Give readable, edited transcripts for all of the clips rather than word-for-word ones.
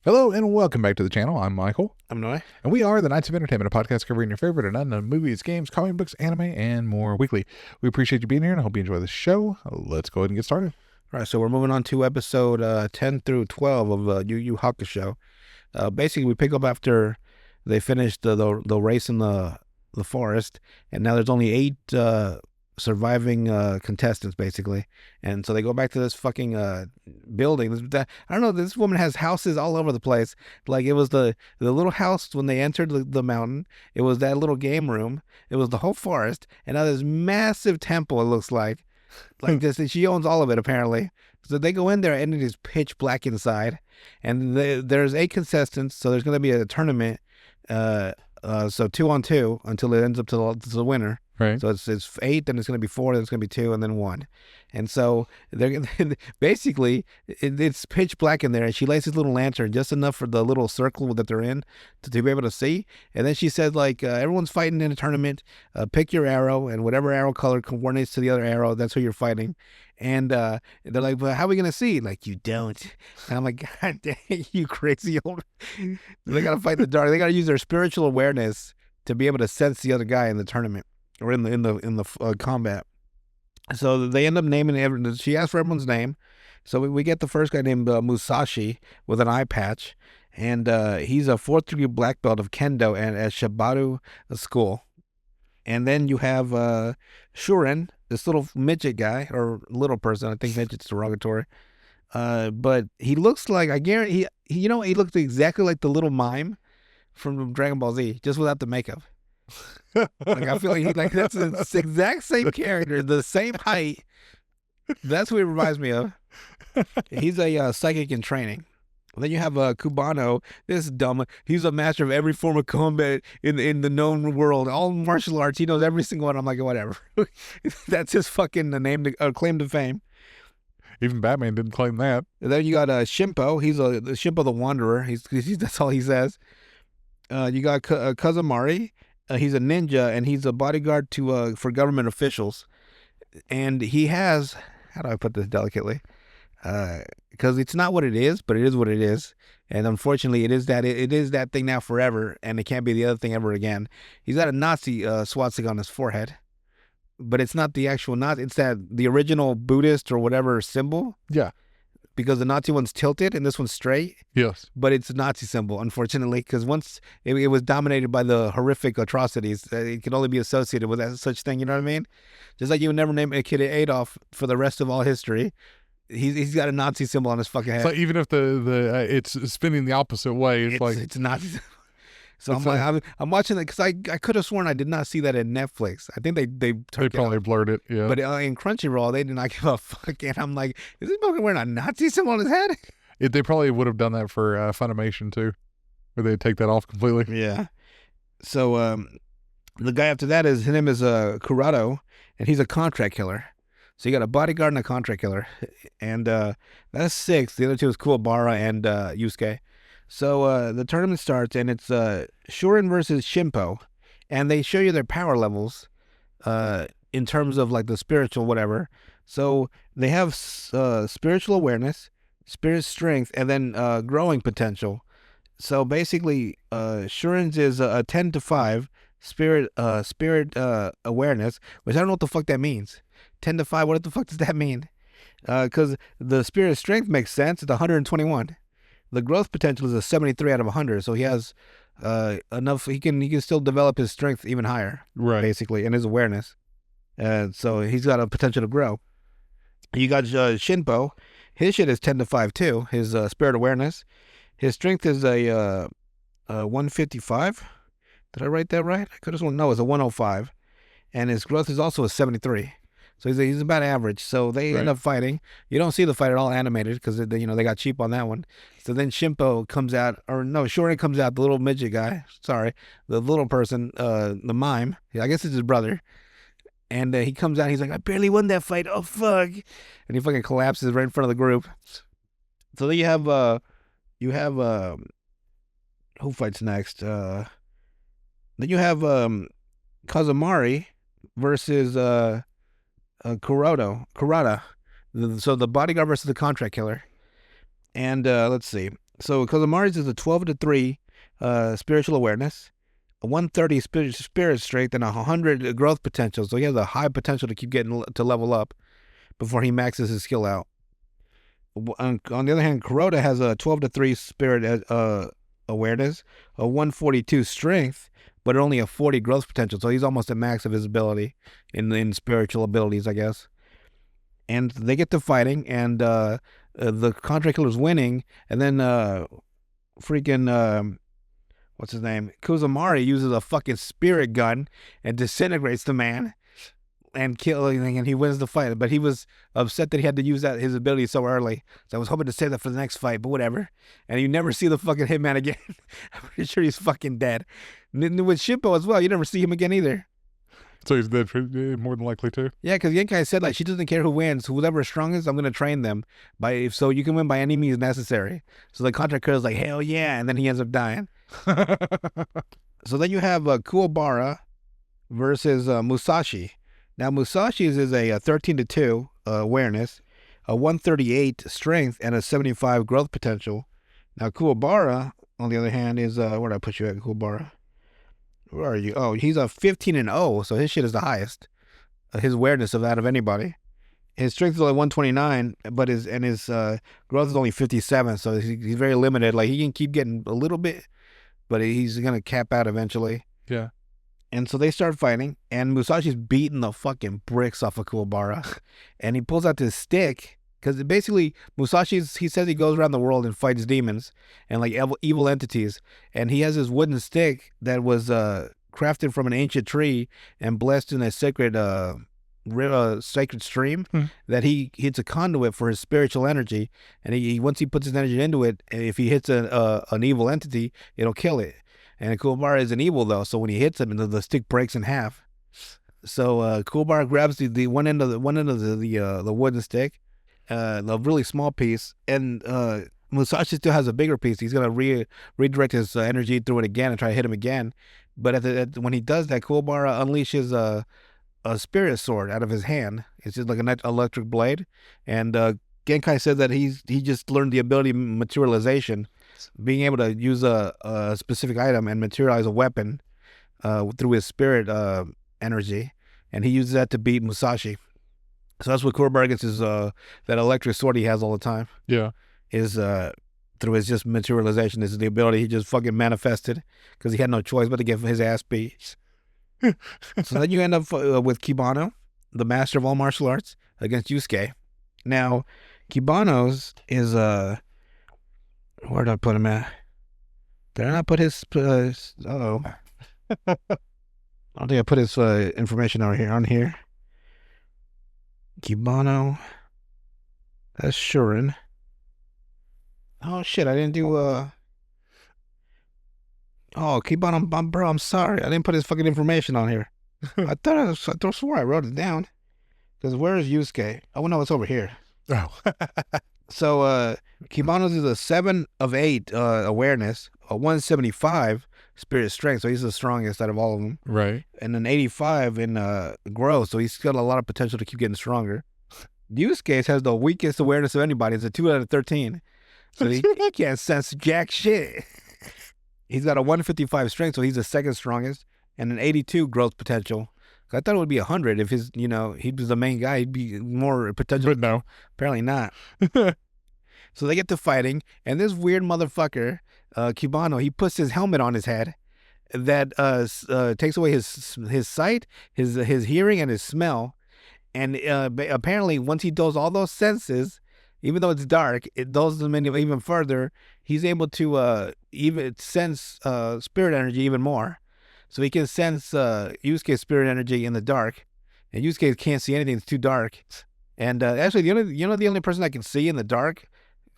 Hello and welcome back to the channel. I'm Michael. I'm Noy. And we are the Knights of Entertainment, a podcast covering your favorite and unknown movies, games, comic books, anime, and more weekly. We appreciate you being here and I hope you enjoy the show. Let's go ahead and get started. All right, so we're moving on to episode 10 through 12 of YuYu Hakusho. Basically, we pick up after they finished the race in the forest, and now there's only 8 surviving contestants, basically. And so they go back to this fucking building. I don't know, this woman has houses all over the place. Like, it was the little house when they entered the mountain. It was that little game room. It was the whole forest. And now this massive temple, it looks like this. And she owns all of it, apparently. So they go in there and it is pitch black inside. And there's 8 contestants, so there's going to be a tournament. So 2-on-2 until it ends up to the winner. Right. So it's 8, then it's going to be 4, then it's going to be 2, and then 1. And so they're basically it's pitch black in there, and she lights this little lantern just enough for the little circle that they're in to be able to see. And then she said, like, everyone's fighting in a tournament. Pick your arrow, and whatever arrow color coordinates to the other arrow, that's who you're fighting. And they're like, well, how are we going to see? Like, you don't. And I'm like, God dang, you crazy old. They got to fight in the dark. They got to use their spiritual awareness to be able to sense the other guy in the tournament or in the combat. So they end up naming she asked for everyone's name. So we get the first guy named Musashi with an eye patch. And he's a 4th degree black belt of Kendo and at Shibaru School. And then you have Shuren, this little midget guy, or little person. I think midget's derogatory. But he looks like, I guarantee, he looks exactly like the little mime from Dragon Ball Z, just without the makeup. Like, I feel like that's the exact same character, the same height. That's what it reminds me of. He's a psychic in training. Then you have Kubano. This dumb. He's a master of every form of combat in the known world. All martial arts. He knows every single one. I'm like, whatever. That's his fucking name, claim to fame. Even Batman didn't claim that. And then you got Shimpo. He's Shimpo the Wanderer. He's that's all he says. You got Kazamari. He's a ninja and he's a bodyguard for government officials. And he has, how do I put this delicately? Because it's not what it is, but it is what it is. And unfortunately, it is that thing now forever, and it can't be the other thing ever again. He's got a Nazi swastika on his forehead, but it's not the actual Nazi. It's the original Buddhist or whatever symbol. Yeah. Because the Nazi one's tilted and this one's straight. Yes. But it's a Nazi symbol, unfortunately, because once it was dominated by the horrific atrocities, it can only be associated with that such thing, you know what I mean? Just like you would never name a kid Adolf for the rest of all history. He's got a Nazi symbol on his fucking head. So even if the it's spinning the opposite way, it's Nazi. So I'm watching it because I could have sworn I did not see that in Netflix. I think they probably blurred it, yeah. But in Crunchyroll, they did not give a fuck. And I'm like, is this fucking wearing a Nazi symbol on his head? They probably would have done that for Funimation too, where they'd take that off completely. Yeah. So the guy after that his name is Kurado, and he's a contract killer. So you got a bodyguard and a contract killer, and that's 6. The other 2 is Kuwabara and Yusuke. So the tournament starts, and it's Shuren versus Shimpo, and they show you their power levels in terms of like the spiritual whatever. So they have spiritual awareness, spirit strength, and then growing potential. So basically, Shuren's is a 10-5 spirit awareness, which I don't know what the fuck that means. 10-5, what the fuck does that mean? Because the spirit strength makes sense. It's 121. The growth potential is a 73 out of 100, so he has enough. He can still develop his strength even higher, right? Basically, and his awareness. So he's got a potential to grow. You got Shinpo. His shit is 10-5 too. His spirit awareness. His strength is a 155. Did I write that right? I could have sworn no. It's a 105, and his growth is also a 73. So he's about average. So they end up fighting. You don't see the fight at all animated because they got cheap on that one. So then Shimpo comes out, or no, Shorin comes out, the little midget guy. Sorry, the little person, the mime. I guess it's his brother. And he comes out. He's like, I barely won that fight. Oh fuck! And he fucking collapses right in front of the group. So then you have who fights next? Then you have Kazamari versus Kurada. So the bodyguard versus the contract killer. And let's see. So Kozamari's is a 12-3 spiritual awareness, a 130 spirit strength, and 100 growth potential. So he has a high potential to keep getting to level up before he maxes his skill out. On the other hand, Kuroda has a 12-3 spirit awareness, a 142 strength, but only a 40 growth potential. So he's almost at max of his ability in spiritual abilities, I guess. And they get to fighting, and the contract killer's winning, and then freaking what's his name? Kuzumari uses a fucking spirit gun and disintegrates the man and and he wins the fight. But he was upset that he had to use his ability so early. So I was hoping to save that for the next fight, but whatever. And you never see the fucking Hitman again. I'm pretty sure he's fucking dead. And with Shippo as well, you never see him again either. So he's dead more than likely too. Yeah, because Genkai said like she doesn't care who wins. Whoever is strongest, I'm gonna train them so you can win by any means necessary. So the contract killer's like, hell yeah, and then he ends up dying. So then you have Kuwabara versus Musashi. Now Musashi's is a 13-2 awareness, a 138 strength, and a 75 growth potential. Now Kuwabara, on the other hand, is where did I put you at, Kuwabara? Where are you? Oh, he's a 15-0, so his shit is the highest. His awareness out of anybody. His strength is only 129, but his growth is only 57, so he's very limited. Like he can keep getting a little bit, but he's gonna cap out eventually. Yeah. And so they start fighting, and Musashi's beating the fucking bricks off of Kuwabara, and he pulls out this stick because basically he says he goes around the world and fights demons and like evil entities, and he has this wooden stick that was crafted from an ancient tree and blessed in a sacred sacred stream that it's a conduit for his spiritual energy, and he once he puts his energy into it, if he hits an evil entity, it'll kill it. And Kuwabara isn't evil though, so when he hits him, the stick breaks in half. So Kuwabara grabs the one end of the wooden stick, a really small piece, and Musashi still has a bigger piece. He's gonna redirect his energy through it again and try to hit him again. But when he does that, Kuwabara unleashes a spirit sword out of his hand. It's just like an electric blade. And Genkai said that he just learned the ability of materialization, being able to use a specific item and materialize a weapon through his spirit energy, and he uses that to beat Musashi. So that's what Kuwabara gets is that electric sword he has all the time. Yeah. Is through his just materialization. This is the ability he just fucking manifested because he had no choice but to get his ass beat. So then you end up with Kibano, the master of all martial arts, against Yusuke. Now, Kibano's is where did I put him at? Did I not put his? I don't think I put his information on here. Kibano. That's Shurin. Oh shit! I didn't do. Oh, Kibano, bro. I'm sorry. I didn't put his fucking information on here. I swore I wrote it down. Because where is Yusuke? Oh no, it's over here. Oh. So Kibano's is a 7 of 8 awareness, a 175 spirit strength, so he's the strongest out of all of them. Right. And an 85 in growth, so he's got a lot of potential to keep getting stronger. Yusuke has the weakest awareness of anybody. It's a 2 out of 13. So he can't sense jack shit. He's got a 155 strength, so he's the second strongest, and an 82 growth potential. I thought it would be 100 if he was the main guy. He'd be more potential. But no. Apparently not. So they get to fighting, and this weird motherfucker, Kibano, he puts his helmet on his head that takes away his sight, his hearing, and his smell. And apparently, once he does all those senses, even though it's dark, it does them even further. He's able to even sense spirit energy even more. So he can sense Yusuke's spirit energy in the dark, and Yusuke can't see anything; it's too dark. And actually, the only person I can see in the dark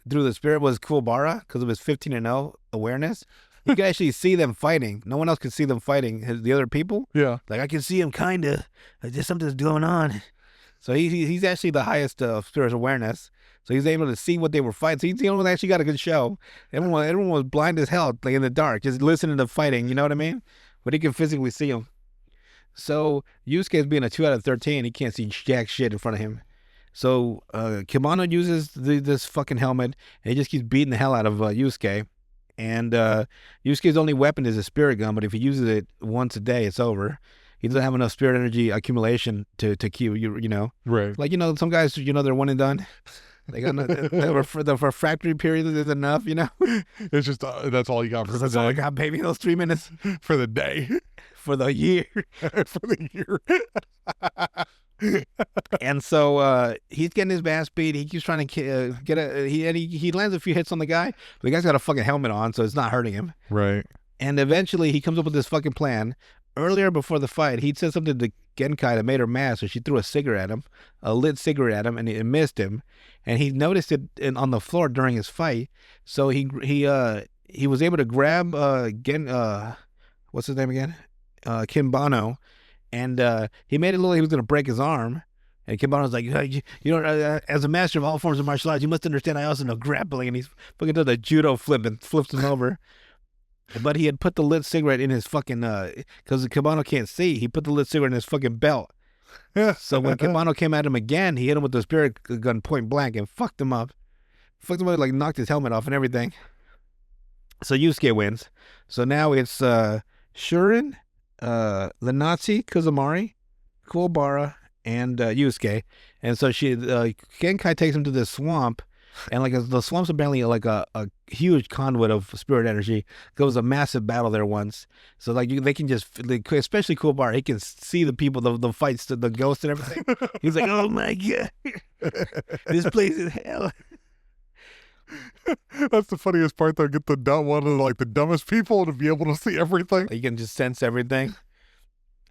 through the spirit was Kuwabara because of his 15-0 awareness. You can actually see them fighting. No one else can see them fighting. The other people, yeah, like I can see him kinda. Just something's going on. So he's actually the highest spirit awareness. So he's able to see what they were fighting. So he's the only one that actually got a good show. Everyone was blind as hell, like in the dark, just listening to fighting. You know what I mean? But he can physically see him. So Yusuke's being a 2 out of 13. He can't see jack shit in front of him. So Kimono uses this fucking helmet, and he just keeps beating the hell out of Yusuke. And Yusuke's only weapon is a spirit gun, but if he uses it once a day, it's over. He doesn't have enough spirit energy accumulation to keep you know. Right. Like, some guys, they're one and done. They got the refractory period is enough, It's just that's all you got for That's all I got, baby. Those 3 minutes for the day, for the year. for the year. And so he's getting his ass beat. He keeps trying to he lands a few hits on the guy. But the guy's got a fucking helmet on, so it's not hurting him. Right. And eventually he comes up with this fucking plan. Earlier before the fight, he'd said something to Genkai that made her mad, so she threw a cigarette at him, a lit cigarette at him, and it missed him. And he noticed it on the floor during his fight. So he was able to grab what's his name again? Kimbano. And he made it look like he was going to break his arm. And Kimbano's like, as a master of all forms of martial arts, you must understand I also know grappling. And he's fucking does a judo flip and flips him over. But he had put the lit cigarette in his fucking, because Kibano can't see, he put the lit cigarette in his fucking belt. So when Kibano came at him again, he hit him with the spirit gun point blank and fucked him up. Like knocked his helmet off and everything. So Yusuke wins. So now it's Shurin, Lanatsu, Kuzumari, Kuwabara, and Yusuke. And so Genkai takes him to this swamp, and like the swamp's apparently like a huge conduit of spirit energy. There was a massive battle there once. So like they can just, especially Kuwabara, he can see the people, the fights, the ghosts and everything. He's like, oh my God, this place is hell. That's the funniest part though. Get one of the dumbest people to be able to see everything. You can just sense everything.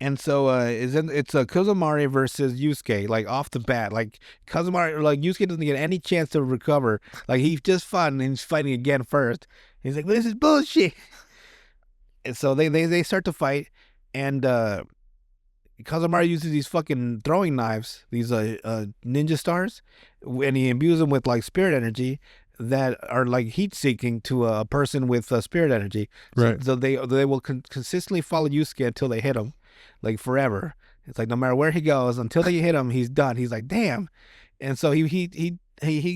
And so it's Kuzumari versus Yusuke, like off the bat. Like Kuzumari, like Yusuke doesn't get any chance to recover. Like he's just fun and he's fighting again first. He's like, this is bullshit. And so they start to fight, and Kazumari uses these fucking throwing knives, these ninja stars, and he imbues them with like spirit energy that are like heat seeking to a person with spirit energy. Right. So they will consistently follow Yusuke until they hit him, like forever. It's like no matter where he goes, until they hit him, he's done. He's like, damn. And so he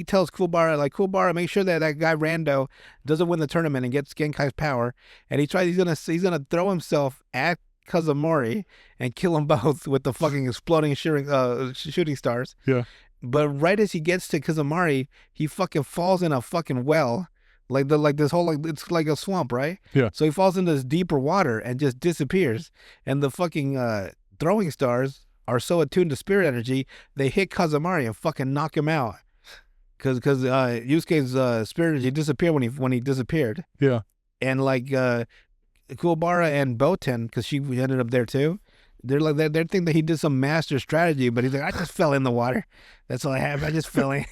tells Kuwabara, like, Kuwabara, make sure that guy Rando doesn't win the tournament and gets Genkai's power. And he's gonna throw himself at Kazumari and kill them both with the fucking exploding shooting stars. Yeah. But right as he gets to Kazumari, he fucking falls in a fucking well. It's like a swamp, right? Yeah. So he falls into this deeper water and just disappears. And the fucking throwing stars are so attuned to spirit energy, they hit Kazumari and fucking knock him out. Because Yusuke's spirit energy disappeared when he disappeared. Yeah. And like Kuwabara and Boten, because she ended up there too, they're thinking that he did some master strategy, but he's like, I just fell in the water. That's all I have. I just fell in.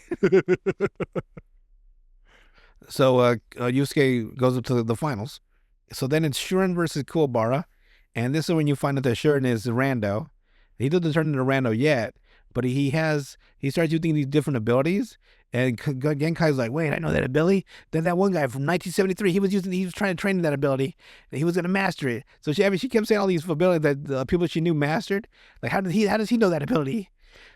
So Yusuke goes up to the finals. So then it's Shurin versus Kuwabara, and this is when you find out that Shurin is Rando. He doesn't turn into Rando yet, but he starts using these different abilities. And Genkai's like, wait, I know that ability. Then that one guy from 1973, he was trying to train that ability. And he was going to master it. So she kept saying all these abilities that the people she knew mastered. Like, how does he know that ability?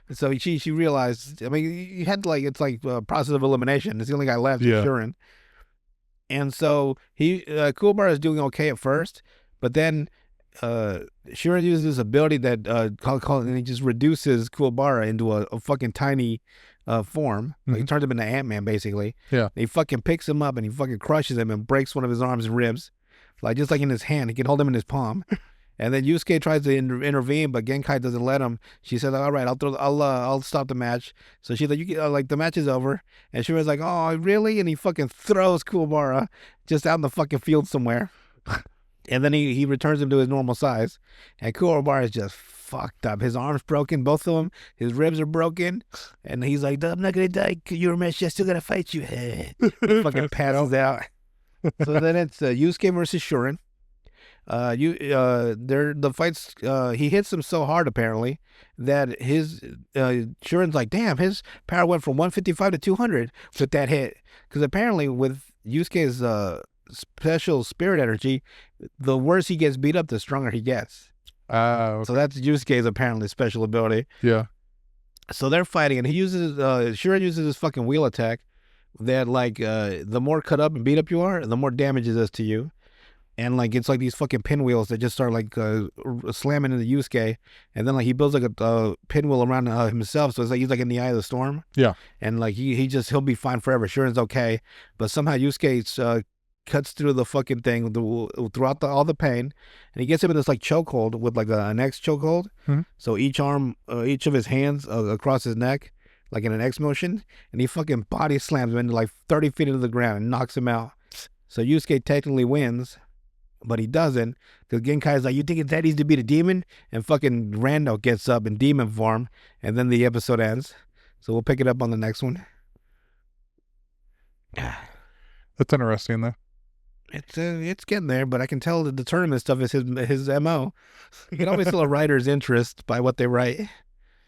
And so she realized, I mean, you had it's like a process of elimination. It's the only guy left, yeah. Shurin. And so Kuwabara is doing okay at first, but then Shurin uses this ability that and he just reduces Kuwabara into a fucking tiny form. Mm-hmm. Like, he turns him into Ant-Man, basically. Yeah. And he fucking picks him up and he fucking crushes him and breaks one of his arms and ribs. Like, just like in his hand. He can hold him in his palm. And then Yusuke tries to intervene, but Genkai doesn't let him. She says, all right, I'll stop the match. So she's like, the match is over. And Shurin's like, oh, really? And he fucking throws Kuwabara just out in the fucking field somewhere. And then he returns him to his normal size. And Kuwabara is just fucked up. His arm's broken, both of them. His ribs are broken. And he's like, I'm not going to die. You're a match. I still got to fight you. Fucking paddles out. So then it's Yusuke versus Shurin. The fights, he hits him so hard apparently that his Shurin's like, damn, his power went from 155 to 200 with that hit. Because apparently with Yusuke's special spirit energy, the worse he gets beat up, the stronger he gets. Okay. So that's Yusuke's apparently special ability. Yeah. So they're fighting, and he uses Shura uses his fucking wheel attack. That like the more cut up and beat up you are, the more damage it does to you. And like it's like these fucking pinwheels that just start like slamming into Yusuke, and then like he builds like a pinwheel around himself, so it's like he's like in the eye of the storm. Yeah. And like he'll be fine forever. Shuren's okay, but somehow Yusuke cuts through the fucking thing throughout all the pain, and he gets him in this like chokehold with like an X chokehold. Mhm. So each of his hands across his neck, like in an X motion, and he fucking body slams him into like 30 feet into the ground and knocks him out. So Yusuke technically wins, but he doesn't, because Genkai's like, you think it's that easy to beat a demon? And fucking Rando gets up in demon form, and then the episode ends. So we'll pick it up on the next one. That's interesting, though. It's getting there, but I can tell that the tournament stuff is his MO. You can always tell a writer's interest by what they write.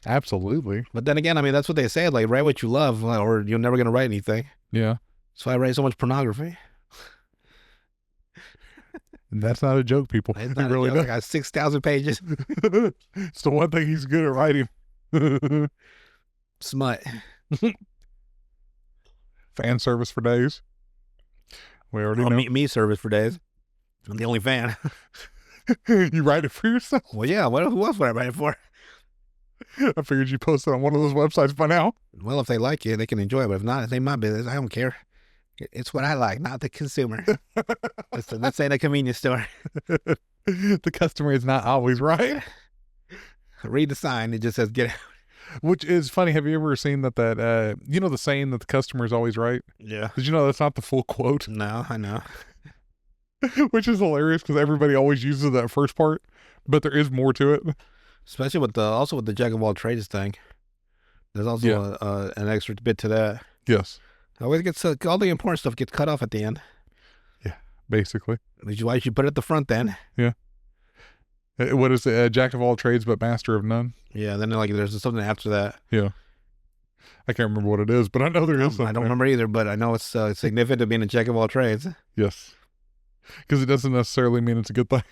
Absolutely. But then again, I mean, that's what they say, like, write what you love, or you're never going to write anything. Yeah. That's why I write so much pornography. And that's not a joke, people. It's He not really I does. got 6,000 pages. It's the one thing he's good at writing. Smut. Fan service for days. We already know. Me service for days. I'm the only fan. You write it for yourself? Well, yeah, who else would I write it for? I figured you posted on one of those websites by now. Well, if they like it, they can enjoy it. But if not, it's ain't my business. I don't care. It's what I like, not the consumer. Listen, this ain't a convenience store. The customer is not always right. Read the sign. It just says get out. Which is funny. Have you ever seen that you know the saying that the customer is always right? Yeah. Did you know that's not the full quote? No, I know. Which is hilarious because everybody always uses that first part, but there is more to it. Especially with the jack of all trades thing. There's also an extra bit to that. Yes. Always gets all the important stuff gets cut off at the end. Yeah, basically. Which is why you should put it at the front then. Yeah. What is it? Jack of all trades, but master of none. Yeah. Then like there's something after that. Yeah. I can't remember what it is, but I know there is something. I don't remember either, but I know it's significant to being a jack of all trades. Yes. Because it doesn't necessarily mean it's a good thing.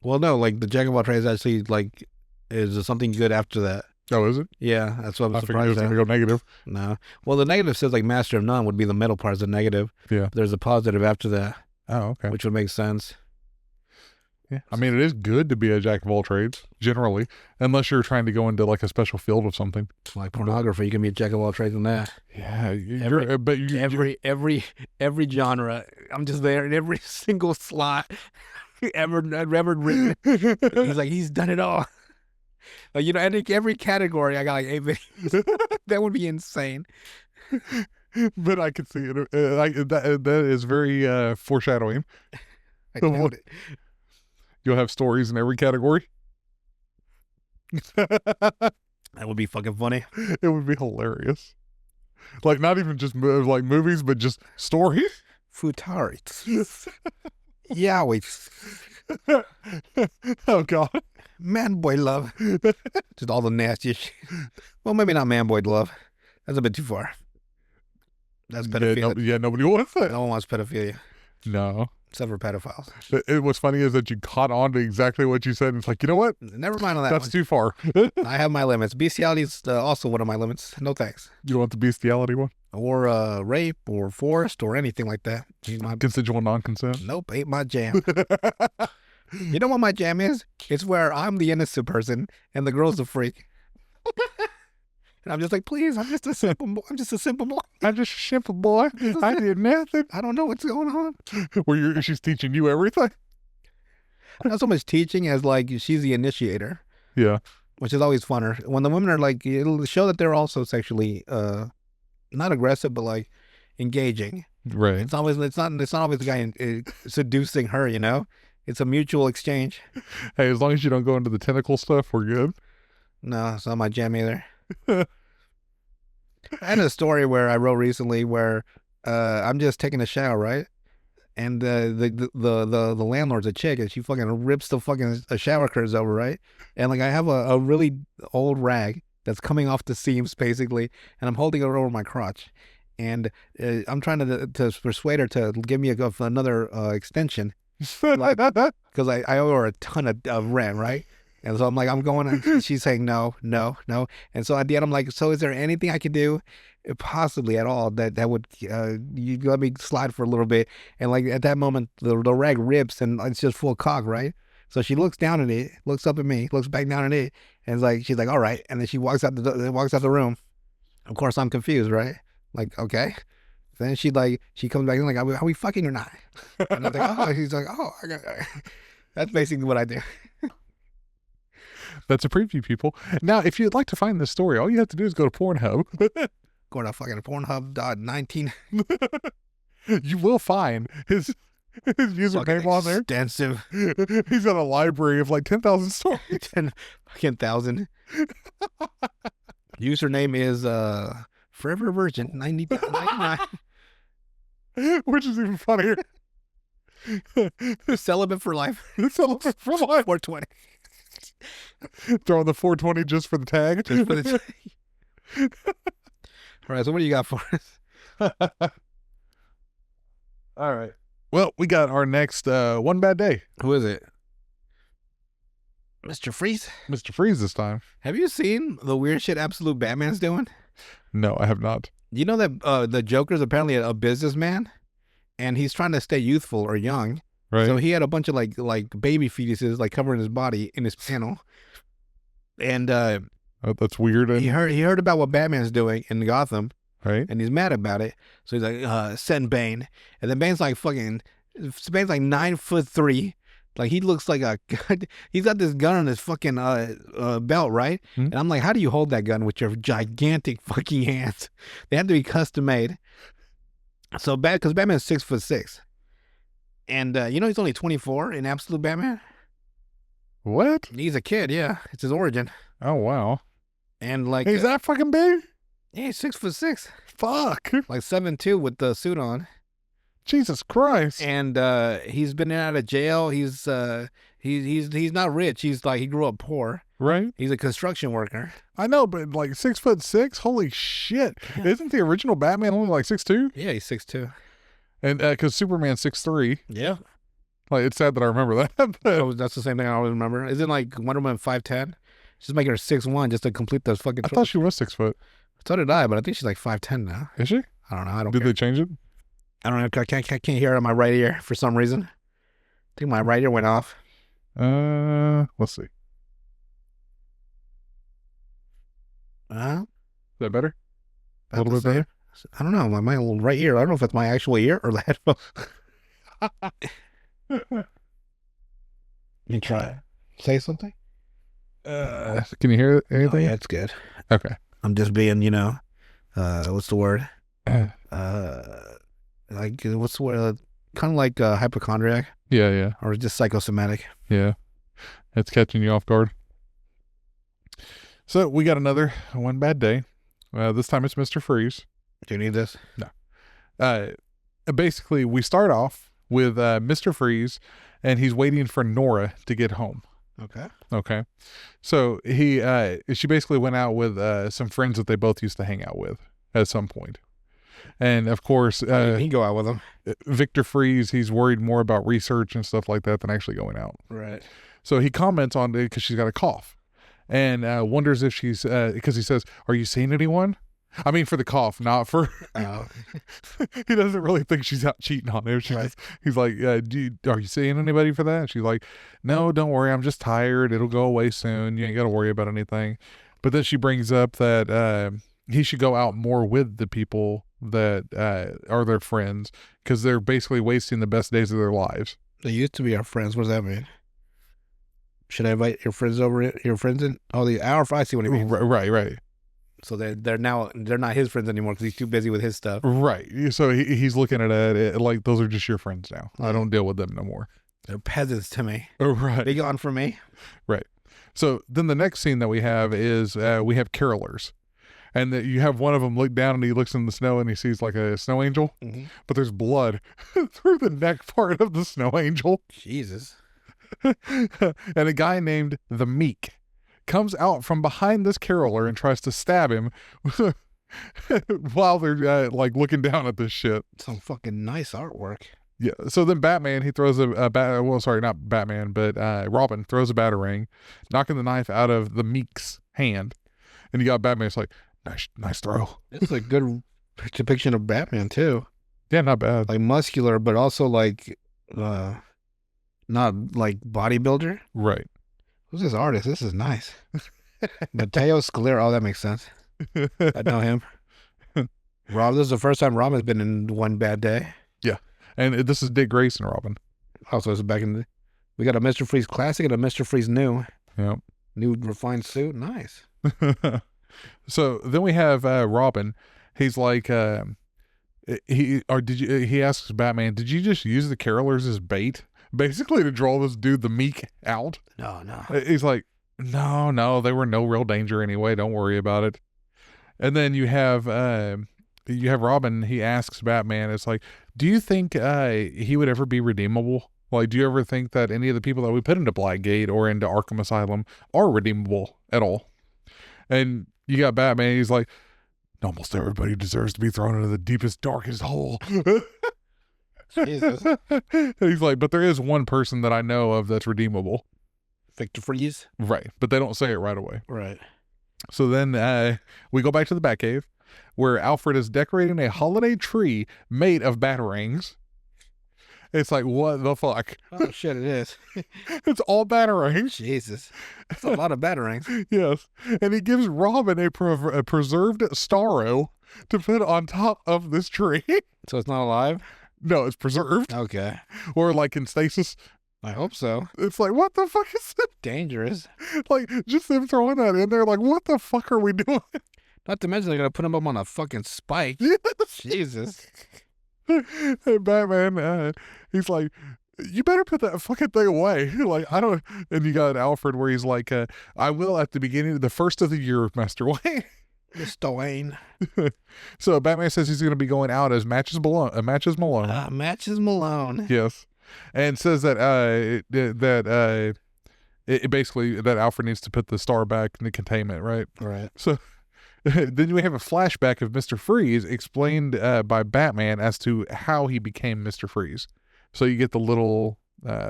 Well, no, like the jack of all trades actually like is something good after that. Oh, is it? Yeah, that's what I'm I figured it was surprised going at. to go negative. No. Well, the negative says like master of none would be the middle part is the negative. Yeah. But there's a positive after that, Oh, okay. which would make sense. Yeah. I mean, it is good to be a jack of all trades, generally, unless you're trying to go into like a special field of something. Like pornography, you can be a jack of all trades in that. Yeah. Every genre, I'm just there in every single slot ever written. He's like, he's done it all. Like, you know, I think every category I got like 8 videos. That would be insane. But I can see it. That is very foreshadowing. I doubt it. You'll have stories in every category. That would be fucking funny. It would be hilarious. Like, not even just like movies, but just stories. Futari. Yowie. Oh, God. Man boy love. Just all the nasty shit. Well, maybe not man boy love. That's a bit too far. That's pedophilia. Nobody wants that. No one wants pedophilia. No. Except for pedophiles. What's funny is that you caught on to exactly what you said. And it's like, you know what? Never mind on that That's one. too far. I have my limits. Bestiality is also one of my limits. No thanks. You don't want the bestiality one? Or rape or forced or anything like that. Consensual non-consent? Nope, ain't my jam. You know what my jam is? It's where I'm the innocent person and the girl's the freak. And I'm just like, please, I'm just a simple boy. I'm just a simple boy. I'm just a simple boy. I did nothing. I don't know what's going on. She's teaching you everything? Not so much teaching as like she's the initiator. Yeah. Which is always funner. When the women are like, it'll show that they're also sexually, not aggressive, but like engaging. Right. It's not always the guy seducing her, you know? It's a mutual exchange. Hey, as long as you don't go into the tentacle stuff, we're good. No, it's not my jam either. I had a story where I wrote recently where I'm just taking a shower, right? And the landlord's a chick, and she fucking rips the fucking shower curtains over, right? And like I have a really old rag that's coming off the seams basically, and I'm holding it over my crotch, and I'm trying to persuade her to give me another extension, because I owe her a ton of rent, right? And so I'm like, I'm going, and she's saying no, no, no. And so at the end, I'm like, so is there anything I could do, possibly at all, that would you let me slide for a little bit? And like at that moment, the rag rips and it's just full cock, right? So she looks down at it, looks up at me, looks back down at it, and it's like she's like, all right. And then she walks out the room. Of course, I'm confused, right? Like, okay. Then she comes back and like, are we fucking or not? And I'm like, oh, she's like, oh, I got. That's basically what I do. That's a preview, people. Now, if you'd like to find this story, all you have to do is go to Pornhub. Go to fucking Pornhub.19. You will find his username on there. Extensive. He's got a library of like 10,000 stories. 10,000. Username is Forever Virgin 99. Which is even funnier. Celibate for life. Celibate for life. 420. Throwing the 420 just for the tag. Just for the All right, so what do you got for us? All right. Well, we got our next One Bad Day. Who is it? Mr. Freeze? Mr. Freeze this time. Have you seen the weird shit Absolute Batman's doing? No, I have not. You know that the Joker's apparently a businessman, and he's trying to stay youthful or young. Right. So he had a bunch of like baby fetuses like covering his body in his panel, and that's weird. he heard about what Batman's doing in Gotham, right? And he's mad about it. So he's like, send Bane, and then Bane's like 9'3". Like he looks like he's got this gun on his fucking belt, right? Hmm. And I'm like, how do you hold that gun with your gigantic fucking hands? They have to be custom made. So because Batman's 6'6". And he's only 24 in Absolute Batman. What? He's a kid, yeah. It's his origin. Oh wow. And like he's that fucking big? Yeah, he's 6'6". Fuck. Like 7'2" with the suit on. Jesus Christ. And he's been out of jail. He's not rich. He grew up poor. Right. He's a construction worker. I know, but like 6'6", holy shit. Yeah. Isn't the original Batman only like 6'2"? Yeah, he's 6'2". And because Superman's 6'3". Yeah. Like it's sad that I remember that. Oh, that's the same thing I always remember. Isn't like Wonder Woman 5'10"? Just make her 6'1" just to complete those fucking. I thought she was 6 foot. So did I, but I think she's like 5'10" now. Is she? I don't know. Did they change it? I don't know. I can't hear it on my right ear for some reason. I think my right ear went off. Let's see. Is that better? A little bit better? I don't know. My right ear. I don't know if it's my actual ear or the headphone. You try. Say something. Can you hear anything? Oh, yeah, it's good. Okay. I'm just being, what's the word? Like what's the word? Kind of like hypochondriac. Yeah. Or just psychosomatic. Yeah. It's catching you off guard. So we got another One Bad Day. This time it's Mr. Freeze. Do you need this? No. Basically, we start off with Mr. Freeze, and he's waiting for Nora to get home. Okay. So she basically went out with some friends that they both used to hang out with at some point. And of course, he go out with them. Victor Freeze, he's worried more about research and stuff like that than actually going out. Right. So he comments on it because she's got a cough. And wonders if she's, because he says, are you seeing anyone? I mean, for the cough, not for, he doesn't really think she's out cheating on him. He's like, are you seeing anybody for that? And she's like, no, don't worry. I'm just tired. It'll go away soon. You ain't got to worry about anything. But then she brings up that he should go out more with the people that are their friends because they're basically wasting the best days of their lives. They used to be our friends. What does that mean? Should I invite your friends over? Your friends in? Oh, I see what he means. Right. So they're not his friends anymore because he's too busy with his stuff. Right. So he's looking at it like those are just your friends now. I don't deal with them no more. They're peasants to me. Right. Be gone from me. Right. So then the next scene that we have is we have carolers. And you have one of them look down and he looks in the snow and he sees like a snow angel. Mm-hmm. But there's blood through the neck part of the snow angel. Jesus. And a guy named the Meek comes out from behind this caroler and tries to stab him while they're like looking down at this shit. Some fucking nice artwork. Yeah. So then Batman, he throws well, sorry, not Batman, but Robin throws a batarang, knocking the knife out of the Meek's hand. And you got Batman. It's like, nice throw. It's a good depiction of Batman too. Yeah, not bad. Like muscular, but also like, not like bodybuilder. Right. Who's this artist? This is nice. Mateo Scalera. Oh, that makes sense. I know him. Rob, this is the first time Robin's been in One Bad Day. Yeah. And this is Dick Grayson Robin. Also, this is back in the... We got a Mr. Freeze classic and a Mr. Freeze new. Yep. New refined suit. Nice. So then we have Robin. He's like, he asks Batman, did you just use the carolers as bait? Basically to draw this dude, the Meek, out. No. He's like, no, they were no real danger anyway. Don't worry about it. And then you have Robin. He asks Batman, it's like, do you think he would ever be redeemable? Like, do you ever think that any of the people that we put into Blackgate or into Arkham Asylum are redeemable at all? And you got Batman. He's like, almost everybody deserves to be thrown into the deepest, darkest hole. Jesus. He's like, but there is one person that I know of that's redeemable. Victor Freeze? Right. But they don't say it right away. Right. So then we go back to the Batcave where Alfred is decorating a holiday tree made of batarangs. It's like, what the fuck? Oh, shit, it is. It's all batarangs. Jesus. That's a lot of batarangs. Yes. And he gives Robin a preserved Starro to put on top of this tree. So it's not alive? No, it's preserved. Okay. Or like in stasis. I hope so. It's like, what the fuck is this? Dangerous. Like, just them throwing that in there, like, what the fuck are we doing? Not to mention they're going to put him up on a fucking spike. Yes. Jesus. Hey, Batman, he's like, you better put that fucking thing away. Like, I don't, and you got Alfred where he's like, I will at the beginning of the first of the year, Master Wayne. Mr. Wayne. So Batman says he's going to be going out as Matches Malone. Matches Malone. Yes. And says that it basically that Alfred needs to put the star back in the containment, right? Right. So then we have a flashback of Mr. Freeze explained by Batman as to how he became Mr. Freeze. So you get the little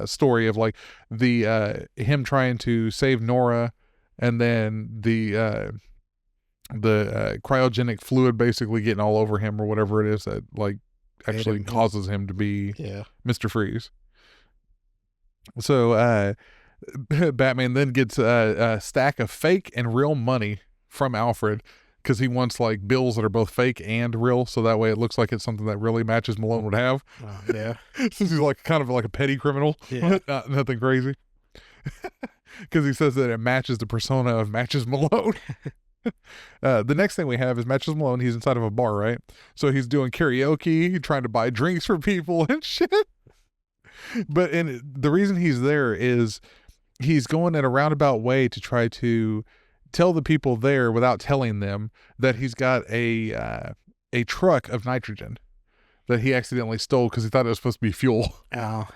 story of like the him trying to save Nora, and then the cryogenic fluid basically getting all over him or whatever it is that like actually causes him to be Mr. Freeze. So Batman then gets a stack of fake and real money from Alfred because he wants like bills that are both fake and real, so that way it looks like it's something that really Matches Malone would have. Yeah. Since he's like kind of like a petty criminal. Yeah. Nothing crazy. Because he says that it matches the persona of Matches Malone. The next thing we have is Matches Malone. He's inside of a bar, right? So he's doing karaoke, trying to buy drinks for people and shit. But the reason he's there is he's going in a roundabout way to try to tell the people there without telling them that he's got a truck of nitrogen that he accidentally stole because he thought it was supposed to be fuel. Oh.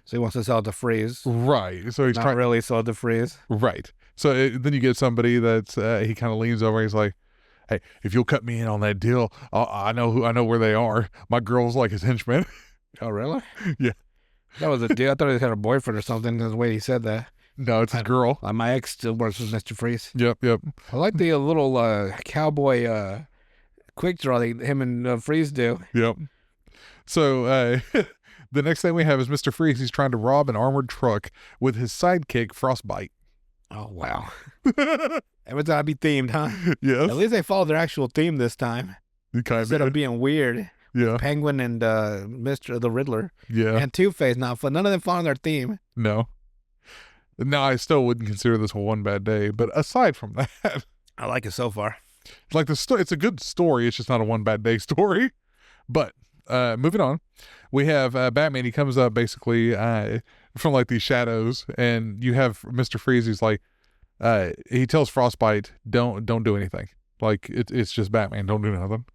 So he wants to sell it to Freeze. Right. So he's not really sell it to Freeze. Right. So then you get somebody that's he kind of leans over. He's like, "Hey, if you'll cut me in on that deal, I know where they are. My girl's like his henchman." Oh, really? Yeah. That was a deal. I thought he had a boyfriend or something. The way he said that. No, it's his girl. My ex still works with Mr. Freeze. Yep. I like the little cowboy quick draw that him and Freeze do. Yep. So the next thing we have is Mr. Freeze. He's trying to rob an armored truck with his sidekick, Frostbite. Oh, wow. Everyone's got to be themed, huh? Yes. At least they followed their actual theme this time. Instead of being weird. Yeah. Penguin and Mr. the Riddler. Yeah. And Two-Face. None of them following their theme. No. No, I still wouldn't consider this One Bad Day. But aside from that, I like it so far. Like it's a good story. It's just not a One Bad Day story. But moving on, we have Batman. He comes up basically from like these shadows, and you have Mr. Freeze. He's like, he tells Frostbite, "Don't do anything. Like it's just Batman. Don't do nothing."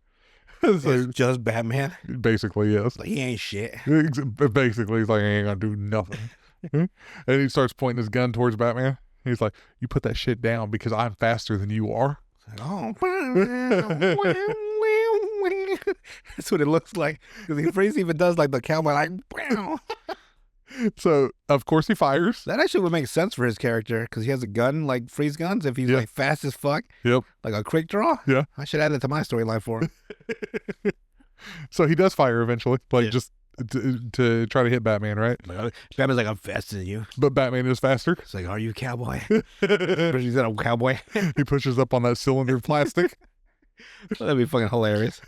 So, it's just Batman. Basically, yes. Like, he ain't shit. Basically, he's like, I ain't gonna do nothing. And he starts pointing his gun towards Batman. He's like, "You put that shit down because I'm faster than you are." Oh. That's what it looks like. Because he Freeze even does like the cowboy, like, "Wow." So of course he fires. That actually would make sense for his character because he has a gun like Freeze guns. If he's Yeah. like fast as fuck, Yep. like a quick draw. Yeah. I should add it to my storyline for him. So he does fire eventually, like Yeah. just to try to hit Batman, right? Batman's like, I'm faster than you. But Batman is faster. It's like, are you a cowboy? He He's not a cowboy. pushes up on that cylinder of plastic. That'd be fucking hilarious.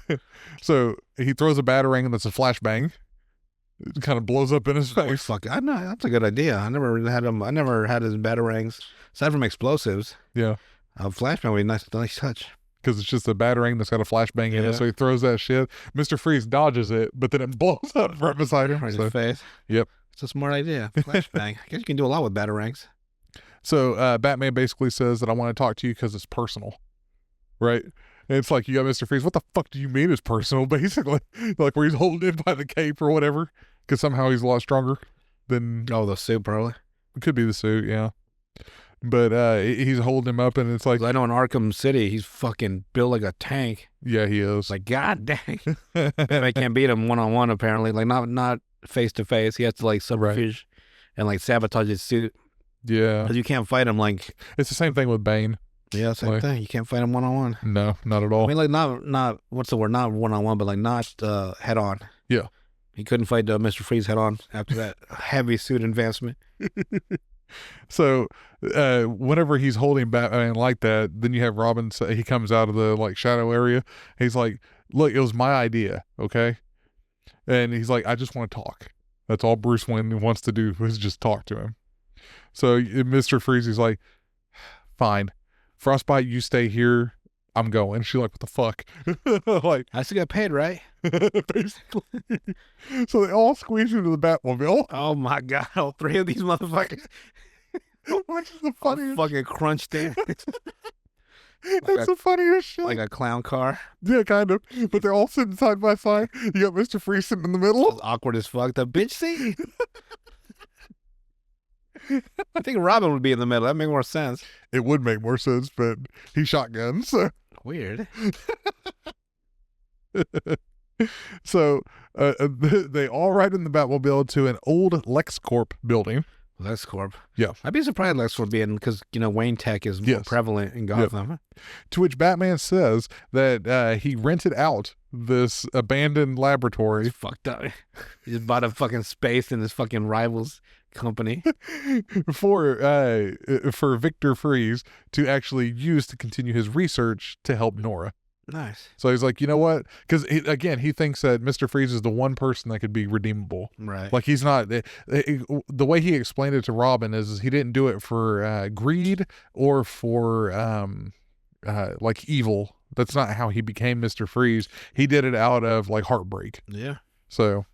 So he throws a batarang that's a flashbang. It kind of blows up in his Oh, face. fuck. I know that's a good idea. I never had him. I never had his batarangs aside from explosives. Yeah. Flashbang would be nice touch. Because it's just a batarang that's got a flashbang in Yeah. it. So he throws that shit. Mr. Freeze dodges it, but then it blows up right beside him. Right in So, his face. yep. It's a smart idea. Flashbang. I guess you can do a lot with batarangs. So Batman basically says that I want to talk to you because it's personal. Right? And it's like, you got Mr. Freeze. What the fuck do you mean it's personal, basically? Like where he's holding in by the cape or whatever. Because somehow he's a lot stronger than... Oh, the suit probably. It could be the suit, yeah. But he's holding him up and it's like... 'Cause I know in Arkham City, he's fucking built like a tank. Yeah, he is. It's like, God dang. Batman can't beat him one-on-one, apparently. Like, not face-to-face. He has to, like, subterfuge and, like, sabotage his suit. Yeah. Because you can't fight him, like... It's the same thing with Bane. Yeah, same Like- thing. You can't fight him one-on-one. No, not at all. I mean, like, not what's the word? Not one-on-one, but, like, not head-on. Yeah. He couldn't fight Mr. Freeze head-on after that heavy suit advancement. So whenever he's holding Batman like that, then you have Robin say, he comes out of the like shadow area. He's like, look, it was my idea, okay? And he's like, I just want to talk. That's all Bruce Wayne wants to do is just talk to him. So Mr. Freeze is like, fine. Frostbite, you stay here. I'm going. She's like, what the fuck? Like, I still got paid, right? basically. So they all squeeze into the Batmobile. Oh, my God. All three of these motherfuckers Which is the funniest. fucking crunched in That's the funniest shit. like a clown car. Yeah, kind of. But they're all sitting side by side. You got Mr. Freeze sitting in the middle. It's awkward as fuck. The bitch seat. I think Robin would be in the middle. That'd make more sense. It would make more sense, but he shotguns. So, Weird. so they all ride in the Batmobile to an old LexCorp building. LexCorp. Yeah. I'd be surprised LexCorp being because Wayne Tech is more Yes. prevalent in Gotham. To which Batman says that he rented out this abandoned laboratory It's fucked up. He just bought a fucking space in this fucking rivals company. for Victor Freeze to actually use to continue his research to help Nora. Nice. So he's like, you know what? Because again, he thinks that Mr. Freeze is the one person that could be redeemable. Right. Like he's not. The way he explained it to Robin is he didn't do it for greed or for like evil. That's not how he became Mr. Freeze. He did it out of like heartbreak. Yeah. So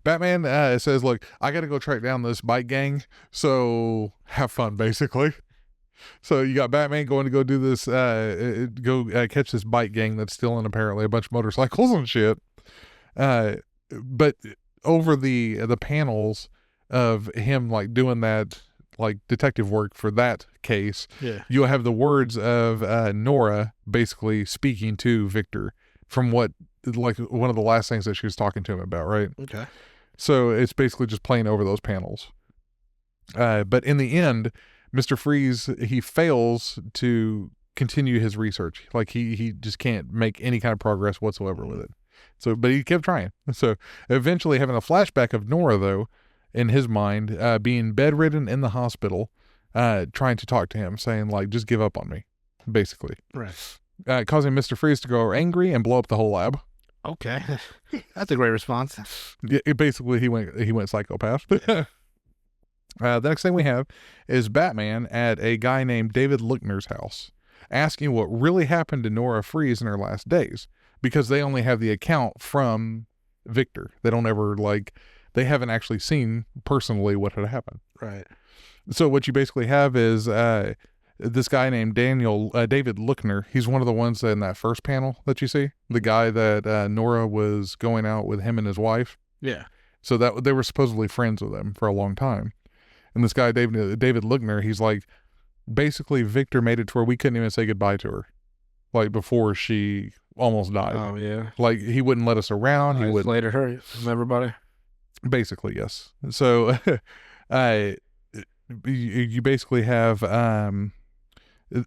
Batman says, look, I got to go track down this bike gang. So have fun, basically. So you got Batman going to go do this, catch this bike gang that's stealing apparently a bunch of motorcycles and shit. But over the panels of him like doing that like detective work for that case, Yeah. you'll have the words of Nora basically speaking to Victor from what like one of the last things that she was talking to him about, right? Okay. So it's basically just playing over those panels. But in the end, Mr. Freeze, he fails to continue his research. Like he just can't make any kind of progress whatsoever with it. So, but he kept trying. So eventually having a flashback of Nora though, in his mind, being bedridden in the hospital, trying to talk to him, saying like, just give up on me, basically. Right. Causing Mr. Freeze to go angry and blow up the whole lab. Okay. That's a great response. Yeah, basically he went psychopath. The next thing we have is Batman at a guy named David Lookner's house, asking what really happened to Nora Freeze in her last days, because they only have the account from Victor. They don't ever they haven't actually seen personally what had happened. Right. So what you basically have is this guy named David Lookner. He's one of the ones in that first panel that you see, the guy that Nora was going out with him and his wife. Yeah. So that they were supposedly friends with him for a long time. And this guy, David Lookner, he's like, basically Victor made it to where we couldn't even say goodbye to her, like before she almost died. Oh yeah. Like he wouldn't let us around. He would Isolated her from everybody. basically, yes. So, you basically have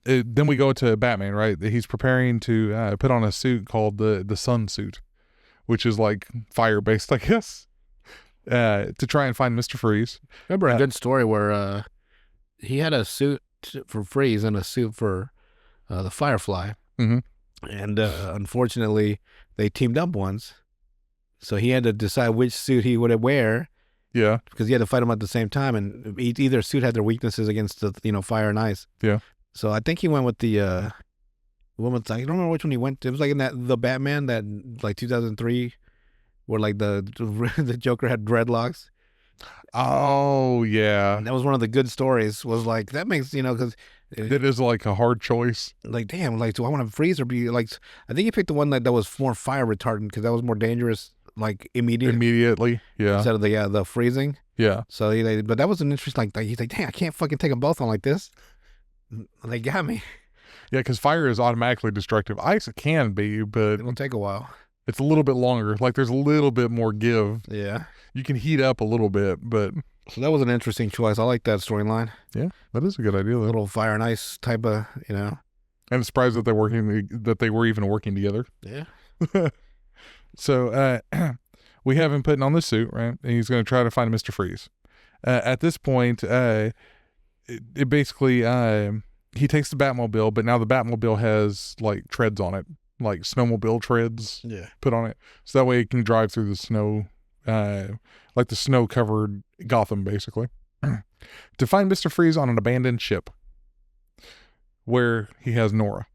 then we go to Batman, right? He's preparing to put on a suit called the Sun suit, which is like fire based, I guess, to try and find Mr. Freeze. Remember a good story where he had a suit for Freeze and a suit for the Firefly, Mhm. and unfortunately they teamed up once, so he had to decide which suit he would wear Yeah, because he had to fight them at the same time, and either suit had their weaknesses against the fire and ice. Yeah. So I think he went with the I don't remember which one he went to. It was like in the Batman that like 2003, where like the Joker had dreadlocks. oh yeah, And that was one of the good stories. Was like that makes because it is like a hard choice. like damn, like do I want to freeze or be like? I think he picked the one that was more fire retardant because that was more dangerous, like Immediately, yeah, instead of the freezing. yeah. So but that was an interesting like he's like, dang, I can't fucking take them both on like this. They got me. Yeah, because fire is automatically destructive. Ice it can be, but It'll take a while. it's a little bit longer. Like there's a little bit more give. Yeah. You can heat up a little bit, but So that was an interesting choice. I like that storyline. yeah, that is a good idea. A Though. little fire and ice type of, I'm surprised that they were even working together. Yeah. So we have him putting on the suit, right? And he's going to try to find Mr. Freeze. At this point, it basically he takes the Batmobile, but now the Batmobile has like treads on it, like snowmobile treads Yeah. put on it, so that way it can drive through the snow, like the snow-covered Gotham, basically, to find Mr. Freeze on an abandoned ship where he has Nora.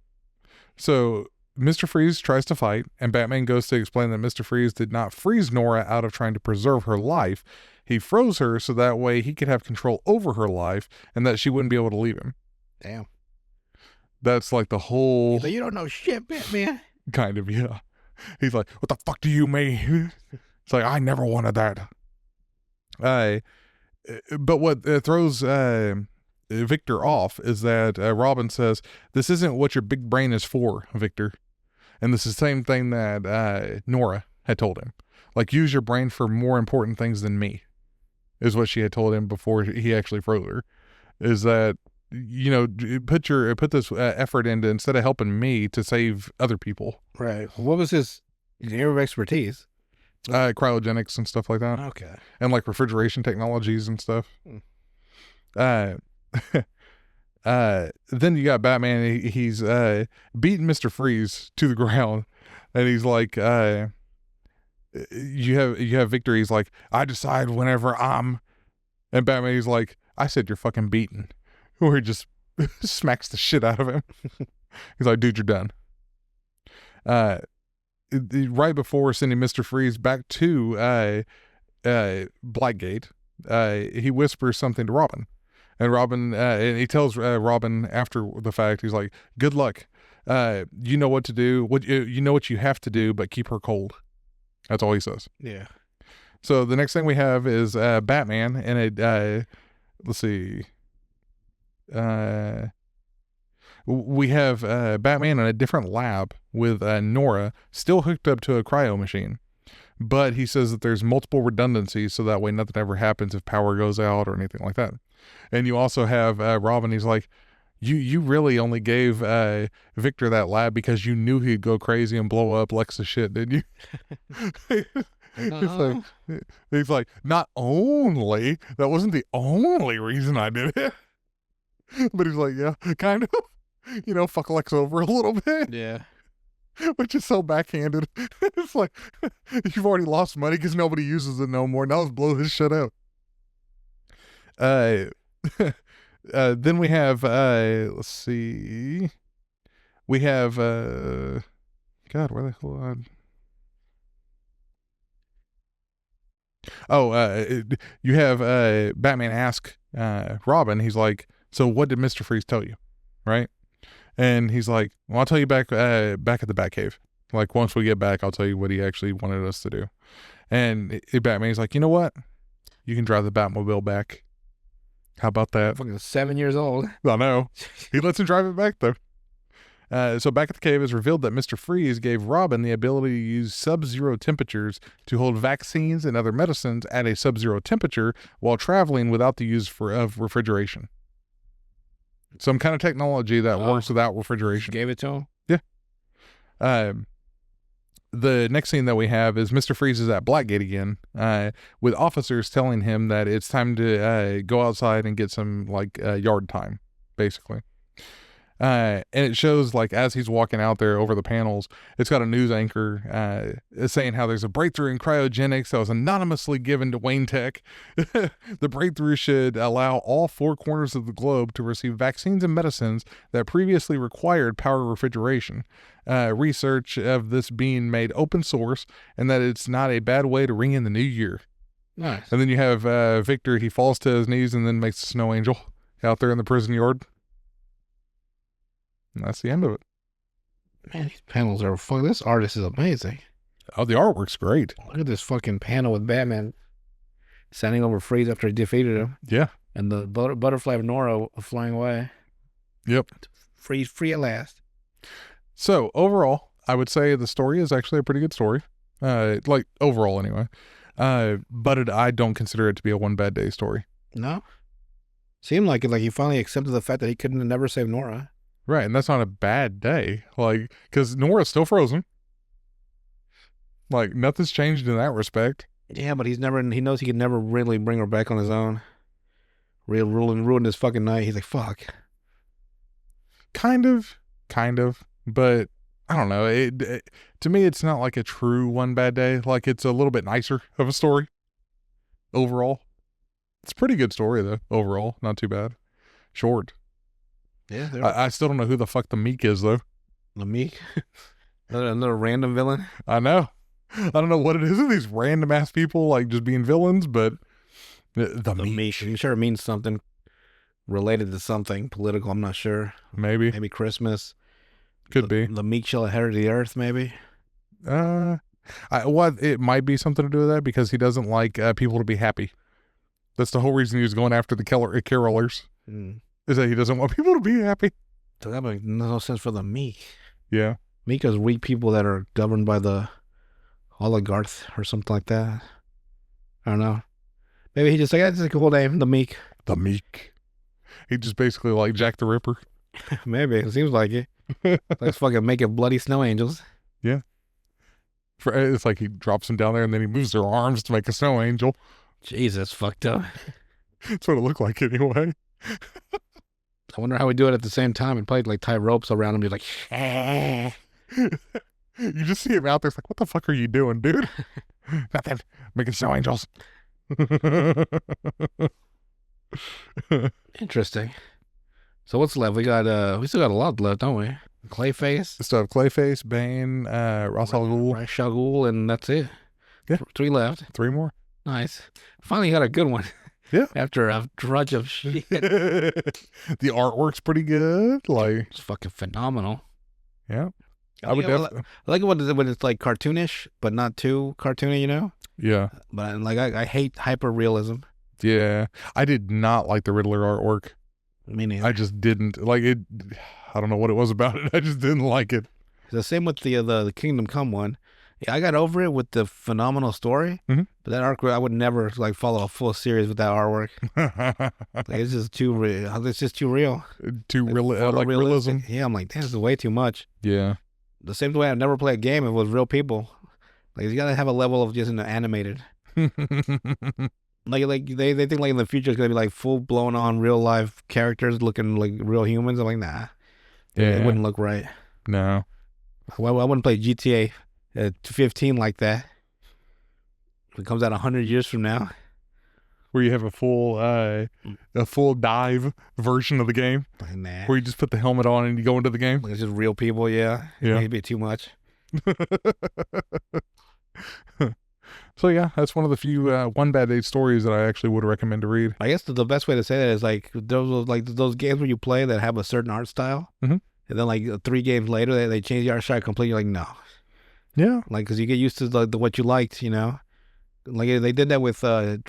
So Mr. Freeze tries to fight, and Batman goes to explain that Mr. Freeze did not freeze Nora out of trying to preserve her life. He froze her so that way he could have control over her life and that she wouldn't be able to leave him. Damn. That's like the whole So you don't know shit, Batman. kind of, yeah. He's like, what the fuck do you mean? It's like, I never wanted that. But what throws Victor off is that Robin says, this isn't what your big brain is for, Victor. And this is the same thing that Nora had told him. Like, use your brain for more important things than me, is what she had told him before he actually froze her. Is that, put this effort into, instead of helping me, to save other people. Right. What was his area of expertise? Cryogenics and stuff like that. Okay. And like refrigeration technologies and stuff. Then you got Batman. He's beating Mr. Freeze to the ground, and he's like, you have Victor. He's like, I decide whenever I'm, and Batman. He's like, I said you're fucking beaten. Where he just smacks the shit out of him. He's like, dude, you're done. Right before sending Mr. Freeze back to Blackgate, he whispers something to Robin. And Robin, and he tells Robin after the fact, he's like, good luck. You know what to do. You know what you have to do, but keep her cold. That's all he says. Yeah. So the next thing we have is Batman in a, let's see. We have Batman in a different lab with Nora still hooked up to a cryo machine. But he says that there's multiple redundancies, so that way nothing ever happens if power goes out or anything like that. And you also have Robin. He's like, you really only gave Victor that lab because you knew he'd go crazy and blow up Lex's shit, didn't you? He's like, not only, that wasn't the only reason I did it. But he's like, yeah, kind of. Fuck Lex over a little bit. Yeah. Which is so backhanded. It's like, you've already lost money because nobody uses it no more. Now let's blow this shit out. Then we have, let's see. We have, God, where the hell? You have Batman ask Robin, he's like, so what did Mr. Freeze tell you? Right? And he's like, well, I'll tell you back at the Batcave. Like, once we get back, I'll tell you what he actually wanted us to do. And Batman's like, you know what? You can drive the Batmobile back. How about that? Fucking 7 years old. I know. He lets him drive it back, though. So back at the cave, it's revealed that Mr. Freeze gave Robin the ability to use sub-zero temperatures to hold vaccines and other medicines at a sub-zero temperature while traveling without the use of refrigeration. Some kind of technology that works without refrigeration. Gave it to him? Yeah. The next scene that we have is Mr. Freeze is at Blackgate again, with officers telling him that it's time to go outside and get some yard time, basically. And it shows as he's walking out there over the panels, it's got a news anchor saying how there's a breakthrough in cryogenics that was anonymously given to Wayne Tech. The breakthrough should allow all 4 corners of the globe to receive vaccines and medicines that previously required power refrigeration. Research of this being made open source, and that it's not a bad way to ring in the new year. Nice. And then you have Victor. He falls to his knees and then makes a snow angel out there in the prison yard. And that's the end of it. Man, these panels are fucking. This artist is amazing. Oh, the artwork's great. Look at this fucking panel with Batman standing over Freeze after he defeated him. Yeah. And the butterfly of Nora flying away. Yep. Freeze free at last. So overall, I would say the story is actually a pretty good story. Overall anyway. But I don't consider it to be a one bad day story. No? Seemed like it. Like he finally accepted the fact that he couldn't never save Nora. Right, and that's not a bad day. Because Nora's still frozen. Nothing's changed in that respect. Yeah, but he knows he could never really bring her back on his own. Ruin his fucking night. He's like, fuck. Kind of. But I don't know. It to me, it's not like a true one bad day. It's a little bit nicer of a story. Overall. It's a pretty good story, though. Overall. Not too bad. Short. Yeah, I still don't know who the fuck the Meek is, though. The Meek? Another random villain? I know. I don't know what it is with these random ass people, just being villains, but the Meek. I'm sure it means something related to something political. I'm not sure. Maybe Christmas. Could be. The Meek shall inherit the earth, maybe? It might be something to do with that because he doesn't like people to be happy. That's the whole reason he was going after the carolers. Is that he doesn't want people to be happy. So that makes no sense for the Meek. Yeah. Meek is weak people that are governed by the oligarchs or something like that. I don't know. Maybe he just that's a cool name, the Meek. The Meek. He just basically like Jack the Ripper. Maybe. It seems like it. Let's fucking make it bloody snow angels. Yeah. It's like he drops them down there and then he moves their arms to make a snow angel. Jesus, fucked up. That's what it looked like anyway. I wonder how we do it at the same time and probably tie ropes around him. He's like, you just see him out there. It's like, what the fuck are you doing, dude? Nothing. Making snow angels. Interesting. So what's left? We still got a lot left, don't we? Clayface. Still have Clayface, Bane, Ra's al Ghul. Ra's al Ghul, and that's it. Yeah. 3 left. 3 more. Nice. Finally got a good one. Yeah. After a drudge of shit. The artwork's pretty good. It's fucking phenomenal. Yeah. I like it when it's like cartoonish, but not too cartoony, you know? Yeah. But I hate hyper realism. Yeah. I did not like the Riddler artwork. Me neither. I just didn't like it. I don't know what it was about it. I just didn't like it. The same with the Kingdom Come one. Yeah, I got over it with the phenomenal story, but that arc I would never follow a full series with that artwork. It's just too real. It's just too real. Too real, like realism. Yeah, I'm like, this is way too much. Yeah. The same way I'd never play a game if it was real people. You gotta have a level of just animated. Like they think in the future it's gonna be full blown on real life characters looking like real humans. I'm like, nah. Yeah, it wouldn't look right. No. I wouldn't play GTA 15 like that. If it comes out 100 years from now, where you have a full dive version of the game, nah. Where you just put the helmet on and you go into the game. It's just real people. Yeah. It'd be too much. So yeah, that's one of the few one bad day stories that I actually would recommend to read. I guess the best way to say that is those games where you play that have a certain art style, and then 3 games later they change the art style completely. You're like, no. Yeah. Because you get used to the what you liked, you know. They did that with. So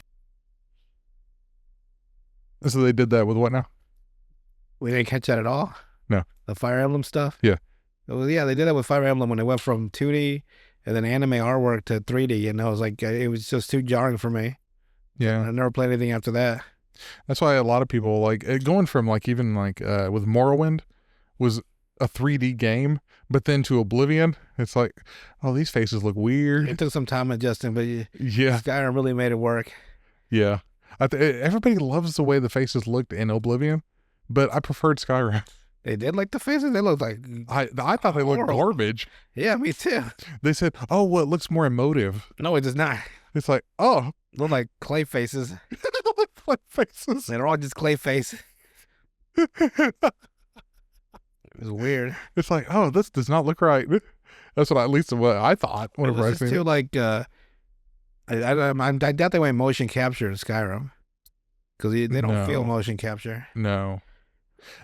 they did that with what now? We didn't catch that at all. No. The Fire Emblem stuff? Yeah. Well, yeah, they did that with Fire Emblem when they went from 2D and then anime artwork to 3D, and I was like, it was just too jarring for me. Yeah. I never played anything after that. That's why a lot of people like going from like even like with Morrowind was a 3D game, but then to Oblivion, it's like, oh, these faces look weird. It took some time adjusting, but Yeah. Skyrim really made it work. Yeah. Everybody loves the way the faces looked in Oblivion, but I preferred Skyrim. They did like the faces. They looked like I thought they looked horrible. garbage. Yeah, me too. They said, oh, well, it looks more emotive. No, it does not. It's like, oh, Look like clay faces. like faces. They're all just clay face. It was weird. It's like, oh, this does not look right. That's what at least what I thought whenever I It's seen too it. like I doubt they went motion capture in Skyrim because they don't feel No. motion capture. No,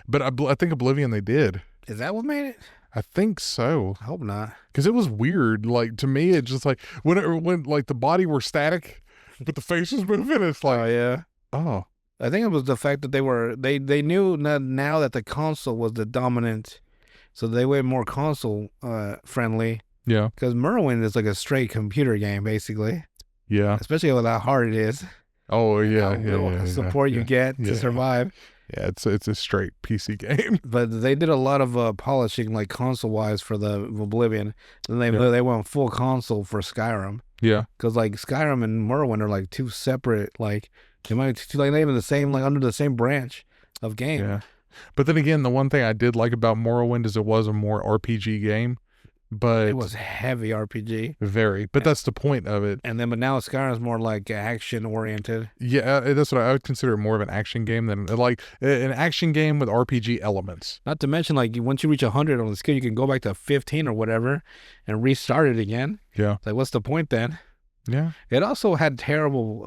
but I think Oblivion they did. Is that what made it? I think so, I hope not. because it was weird. Like to me, it just like when like the body were static, but the face was moving. It's like, Yeah. oh, I think it was the fact that they knew now that the console was the dominant, so they were more console friendly. yeah, Because Morrowind is like a straight computer game basically, yeah. especially with how hard it is. Oh yeah, How little support you get to survive. Yeah, it's a straight PC game. But they did a lot of polishing, like console wise, for the Oblivion. And they went full console for Skyrim. Yeah, Because like Skyrim and Morrowind are like two separate, like they might like not even the same, like under the same branch of game. yeah. But then again, the one thing I did like about Morrowind is it was a more RPG game, but It was heavy RPG. very. But that's the point of it. And then, but now Skyrim's more like action oriented. Yeah, that's what I would consider it more of an action game than like an action game with RPG elements. Not to mention, like once you reach 100 on the skill, you can go back to 15 or whatever and restart it again. Yeah, Like, what's the point then? yeah. It also had terrible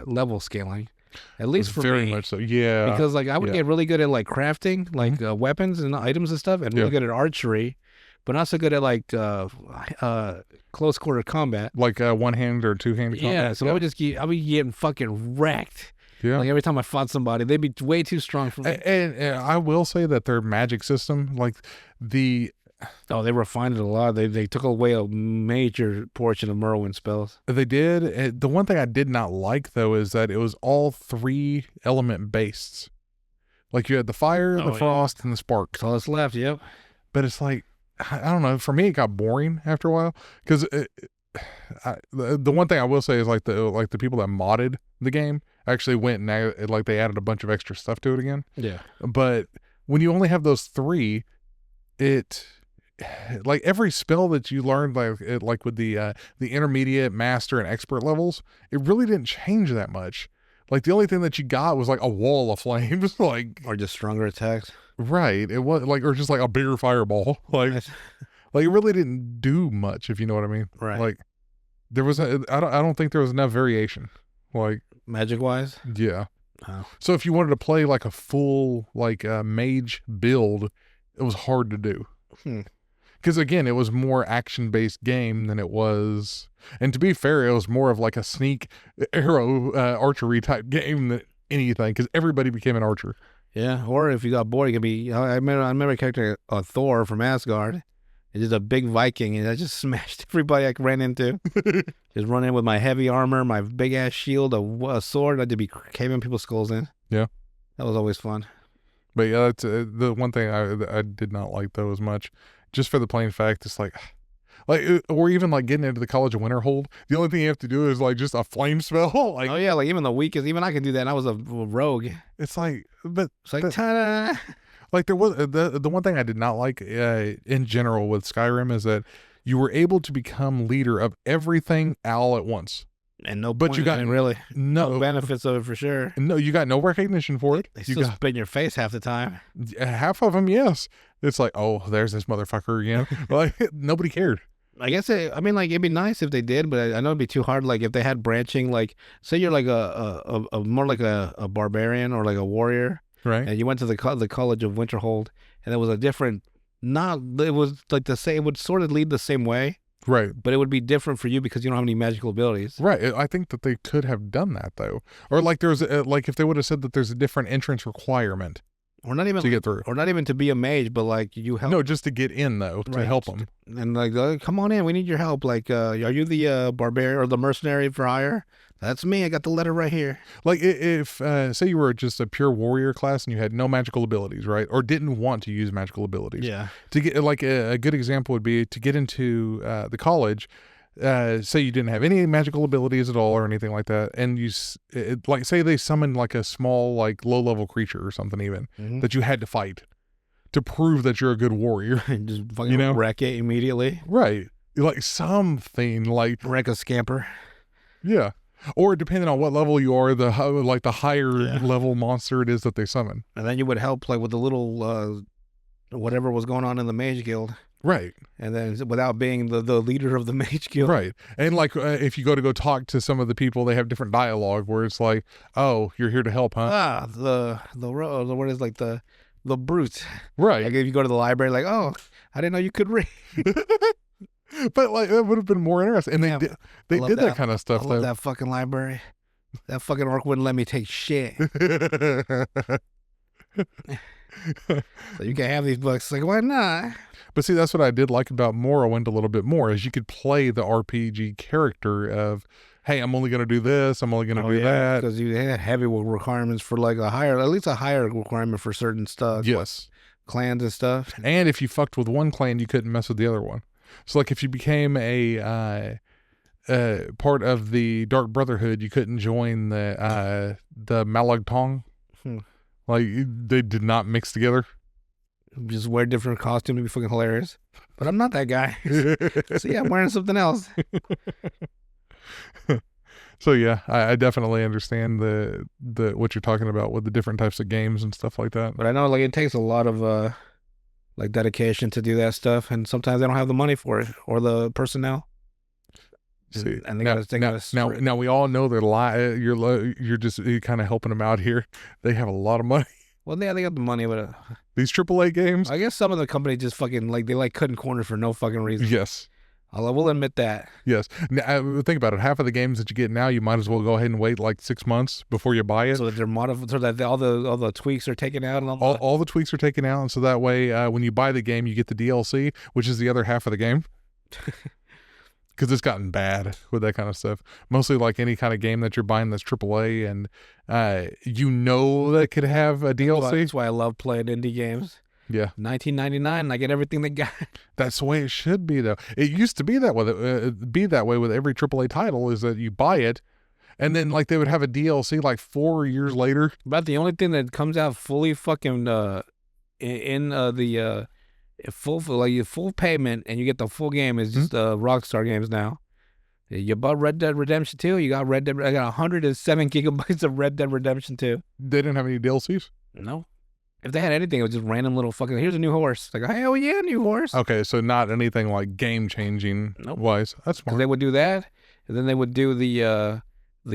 level scaling, at least for very me. much so. Yeah, Because like I would yeah. get really good at like crafting, like weapons and items and stuff, and really good at archery, but not so good at like close quarter combat. like one hand or two hand. Yeah, so I would be getting fucking wrecked. Yeah. Like every time I fought somebody, they'd be way too strong for me. And I will say that their magic system, like they refined it a lot. They took away a major portion of Morrowind spells. did. The one thing I did not like though is that it was all 3 element based. Like you had the fire, the frost, and the spark. That's all that's left. Yep. But it's like, I don't know. For me, it got boring after a while because the one thing I will say is like the people that modded the game actually went and like they added a bunch of extra stuff to it again. Yeah. But when you only have those 3, it like every spell that you learned like with the intermediate, master, and expert levels, it really didn't change that much. Like the only thing that you got was like a wall of flames, like Or just stronger attacks. right. It was like or just like a bigger fireball, like it really didn't do much, if you know what I mean. Right. Like there was I don't think there was enough variation. Like Magic wise. yeah. Oh. So if you wanted to play like a full like mage build, it was hard to do. Because again, it was more action-based game than it was, and to be fair, it was more of like a sneak arrow archery type game than anything. Because everybody became an archer. Yeah. Or if you got bored, you could be. I remember a character, Thor from Asgard. It's just a big Viking, and I just smashed everybody I ran into. Just run in with my heavy armor, my big ass shield, a sword. I'd be caving people's skulls in. Yeah, that was always fun. But yeah, that's the one thing I did not like though as much, just for the plain fact it's like or even like getting into the College of Winterhold. The only thing you have to do is like just a flame spell. Like Oh yeah, like even the weakest, even I could do that. And I was a rogue. it's like, but It's like ta-da. like there was the one thing I did not like in general with Skyrim is that you were able to become leader of everything all at once. And no, But point, you got really no no benefits of it for sure. No, you got no recognition for it. They You still got spit in your face half the time. half of them, yes. It's like, oh, there's this motherfucker again. Like nobody cared. I guess I mean, like it'd be nice if they did, but I know it'd be too hard. Like if they had branching, like say you're like a more like a barbarian or like a warrior, Right. and you went to the College of Winterhold, and it was a different. It was like the same. It would sort of lead the same way, Right. but it would be different for you because you don't have any magical abilities. Right. I think that they could have done that though. Or like there's like if they would have said that there's a different entrance requirement. Or not even to get through. Or not even to be a mage, but like you help. No, just to get in though, to help them. And like, come on in, we need your help. Like, are you the barbarian or the mercenary for hire? That's me. I got the letter right here. Like if say you were just a pure warrior class and you had no magical abilities, right, or didn't want to use magical abilities. Yeah. To get like a good example would be to get into the college. Say you didn't have any magical abilities at all or anything like that, and like say they summoned like a small like low level creature or something even that you had to fight to prove that you're a good warrior. Just fucking wreck it immediately. Right. Like something like wreck a scamper. Yeah. Or depending on what level you are, the higher level monster it is that they summon. And then you would help like with the little whatever was going on in the mage guild. Right. And then without being the leader of the mage guild. Right. And like if you go talk to some of the people, they have different dialogue where it's like, oh, you're here to help, huh? Ah, the what is like the brute. Right. Like if you go to the library, like, oh, I didn't know you could read. But like that would have been more interesting. And they did that kind of stuff. I love that fucking library. That fucking orc wouldn't let me take shit. So you can have these books. Like, why not? But see, that's what I did like about Morrowind a little bit more, is you could play the RPG character of, hey, I'm only going to do this, I'm only going to do that. Because you had heavy requirements for like at least a higher requirement for certain stuff. Yes. Like clans and stuff. And if you fucked with one clan, you couldn't mess with the other one. So like if you became a part of the Dark Brotherhood, you couldn't join the Malagtong. Like they did not mix together. Just wear different costumes to be fucking hilarious. But I'm not that guy. So yeah, I'm wearing something else. So yeah, I definitely understand the what you're talking about with the different types of games and stuff like that. But I know like it takes a lot of like dedication to do that stuff, and sometimes they don't have the money for it or the personnel. See, and now we all know they're you're just kind of helping them out here. They have a lot of money. Well, yeah, they got the money, but these AAA games. I guess some of the companies just fucking like they like cutting corners for no fucking reason. Yes, I will admit that. Yes. Now, think about it. Half of the games that you get now, you might as well go ahead and wait like 6 months before you buy it. So that they're modified, so that all the tweaks are taken out, and all the tweaks are taken out, and so that way, when you buy the game, you get the DLC, which is the other half of the game. Because it's gotten bad with that kind of stuff. Mostly like any kind of game that you're buying that's AAA, and that could have a DLC. That's why I love playing indie games. Yeah, $19.99, and I get everything they got. That's the way it should be, though. It used to be that way. With every AAA title, is that you buy it, and then like they would have a DLC like 4 years later. But the only thing that comes out fully fucking full payment and you get the full game is just Rockstar games now. You bought Red Dead Redemption 2, you got I got 107 gigabytes of Red Dead Redemption 2. They didn't have any DLCs? No. If they had anything, it was just random little fucking, here's a new horse. Like, hell yeah, new horse. Okay, so not anything like game-changing wise. That's smart. Because they would do that, and then they would do the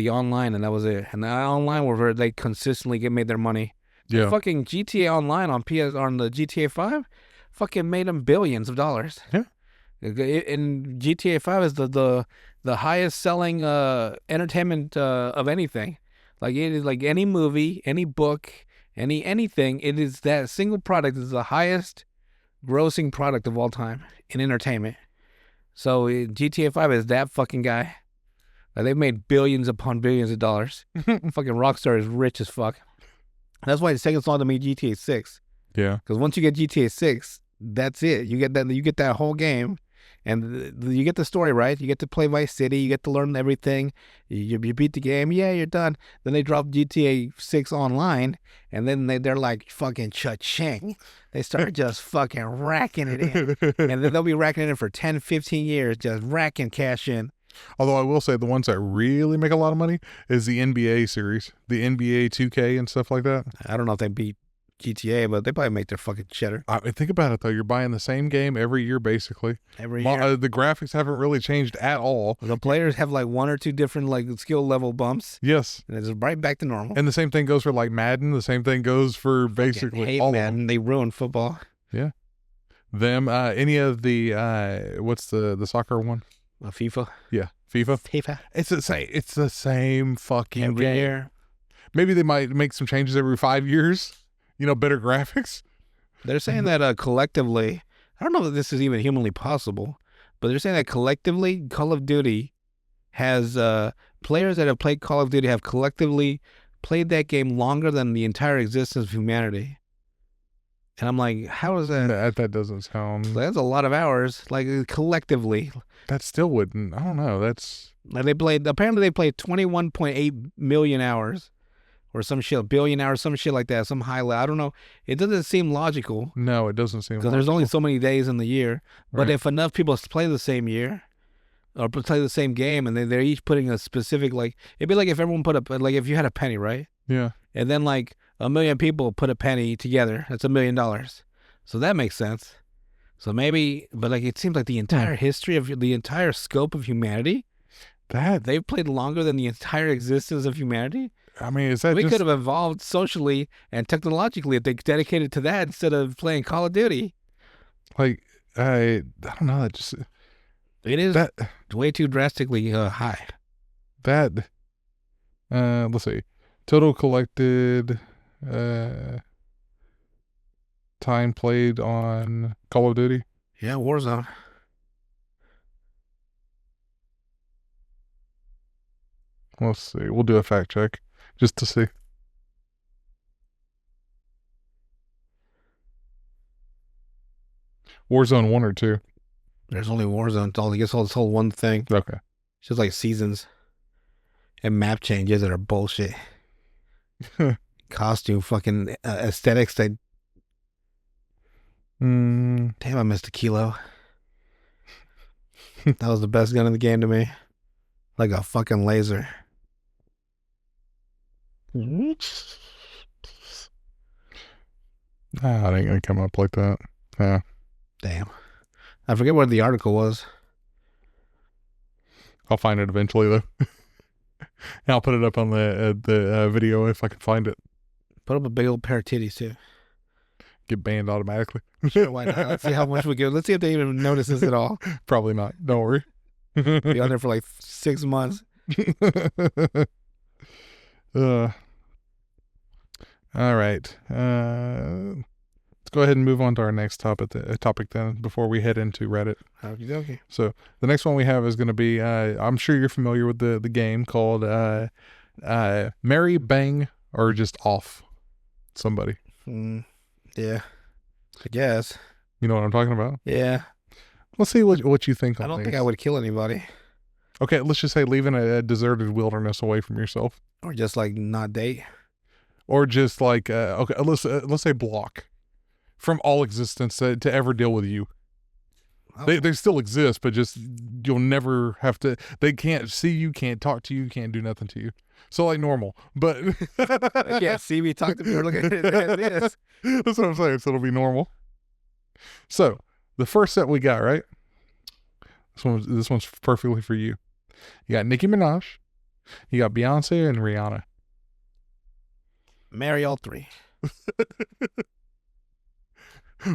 online, and that was it. And the online where they consistently made their money. Yeah. The fucking GTA Online on the GTA 5 fucking made them billions of dollars. Yeah. And GTA 5 is the highest selling entertainment of anything. Like it is like any movie, any book, anything. It is that single product is the highest grossing product of all time in entertainment. So GTA 5 is that fucking guy. Like, they've made billions upon billions of dollars. Fucking Rockstar is rich as fuck. That's why it's taking so long to make GTA 6. Yeah. Because once you get GTA 6, that's it. You get that whole game, and you get the story right. You get to play Vice City. You get to learn everything. You beat the game. Yeah, you're done. Then they drop GTA 6 online, and then they're like fucking cha-ching. They start just fucking racking it in. And then they'll be racking it in for 10, 15 years, just racking cash in. Although I will say the ones that really make a lot of money is the NBA series, the NBA 2K and stuff like that. I don't know if they beat GTA, but they probably make their fucking cheddar. I mean, think about it, though. You're buying the same game every year, basically. Every year. The graphics haven't really changed at all. The players have like one or two different like skill level bumps. Yes. And it's right back to normal. And the same thing goes for like Madden. The same thing goes for basically all Madden. of them. They ruined football. Yeah. Them, any of the, what's the soccer one? FIFA. Yeah. FIFA. It's the same fucking every game. Year. Maybe they might make some changes every 5 years. better graphics. They're saying that collectively, I don't know that this is even humanly possible, but they're saying that collectively Call of Duty has players that have played Call of Duty have collectively played that game longer than the entire existence of humanity. And I'm like, how is that? That doesn't sound. That's a lot of hours, like collectively. That still wouldn't. I don't know. That's Like apparently they played 21.8 million hours or some shit, billion hours, some shit like that, some high level. I don't know. It doesn't seem logical no. It doesn't seem. because there's only so many days in the year. But Right. if enough people play the same year or play the same game and they're each putting a specific, like, it'd be like if everyone put a, like if you had a penny, right? Yeah. And then like 1 million people put a penny together. That's $1 million. So that makes sense. So maybe, but like it seems like the entire history of the entire scope of humanity, they've played longer than the entire existence of humanity. I mean, is that We just could have evolved socially and technologically if they dedicated to that instead of playing Call of Duty. like I don't know. That just It is that way too drastically high. that. Let's see. Total collected time played on Call of Duty. Yeah, Warzone. Let's see. We'll do a fact check just to see. Warzone 1 or 2. There's only Warzone. It's all, I guess all this whole one thing. Okay. It's just like seasons and map changes that are bullshit. Costume fucking aesthetics that. Damn, I missed a kilo. That was the best gun in the game to me. Like a fucking laser. I ain't gonna come up like that. Yeah. Damn. I forget what the article was. I'll find it eventually though. And I'll put it up on the video if I can find it. Put up a big old pair of titties too. Get banned automatically. Sure, why not? Let's see how much we give. Let's see if they even notice this at all. Probably not. Don't worry. Be on there for like 6 months. All right. Let's go ahead and move on to our next topic then before we head into Reddit. Okie dokie. So the next one we have is going to be, I'm sure you're familiar with the game called Marry, Bang, or just Off Somebody. Yeah. I guess. You know what I'm talking about? Yeah. Let's see what you think on I don't these. think I would kill anybody. Okay, let's just say leaving a deserted wilderness away from yourself. Or just like not date. Or just like, okay, let's say block from all existence to ever deal with you. Oh. They still exist, but just you'll never have to. They can't see you, can't talk to you, can't do nothing to you. So like normal, but They can't see me, talk to me, or look at it as is. That's what I'm saying. So it'll be normal. So the first set we got, right? This one's perfectly for you. You got Nicki Minaj, you got Beyonce and Rihanna. Marry all three.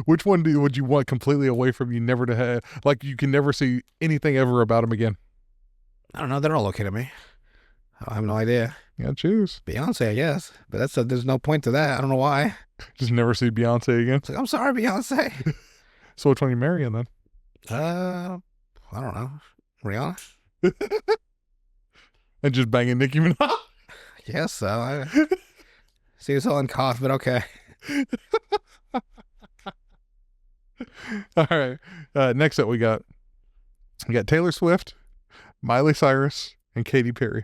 Which one would you want completely away from you, never to have, like you can never see anything ever about them again? I don't know. They're all okay to me. I have no idea. You gotta choose. Beyonce, I guess. But there's no point to that. I don't know why. Just never see Beyonce again. It's like, I'm sorry, Beyonce. So which one are you marrying then? I don't know. Rihanna? And just banging Nicki Minaj? I guess so. See, it's all in cough, but okay. All right. Next up, we got Taylor Swift, Miley Cyrus, and Katy Perry.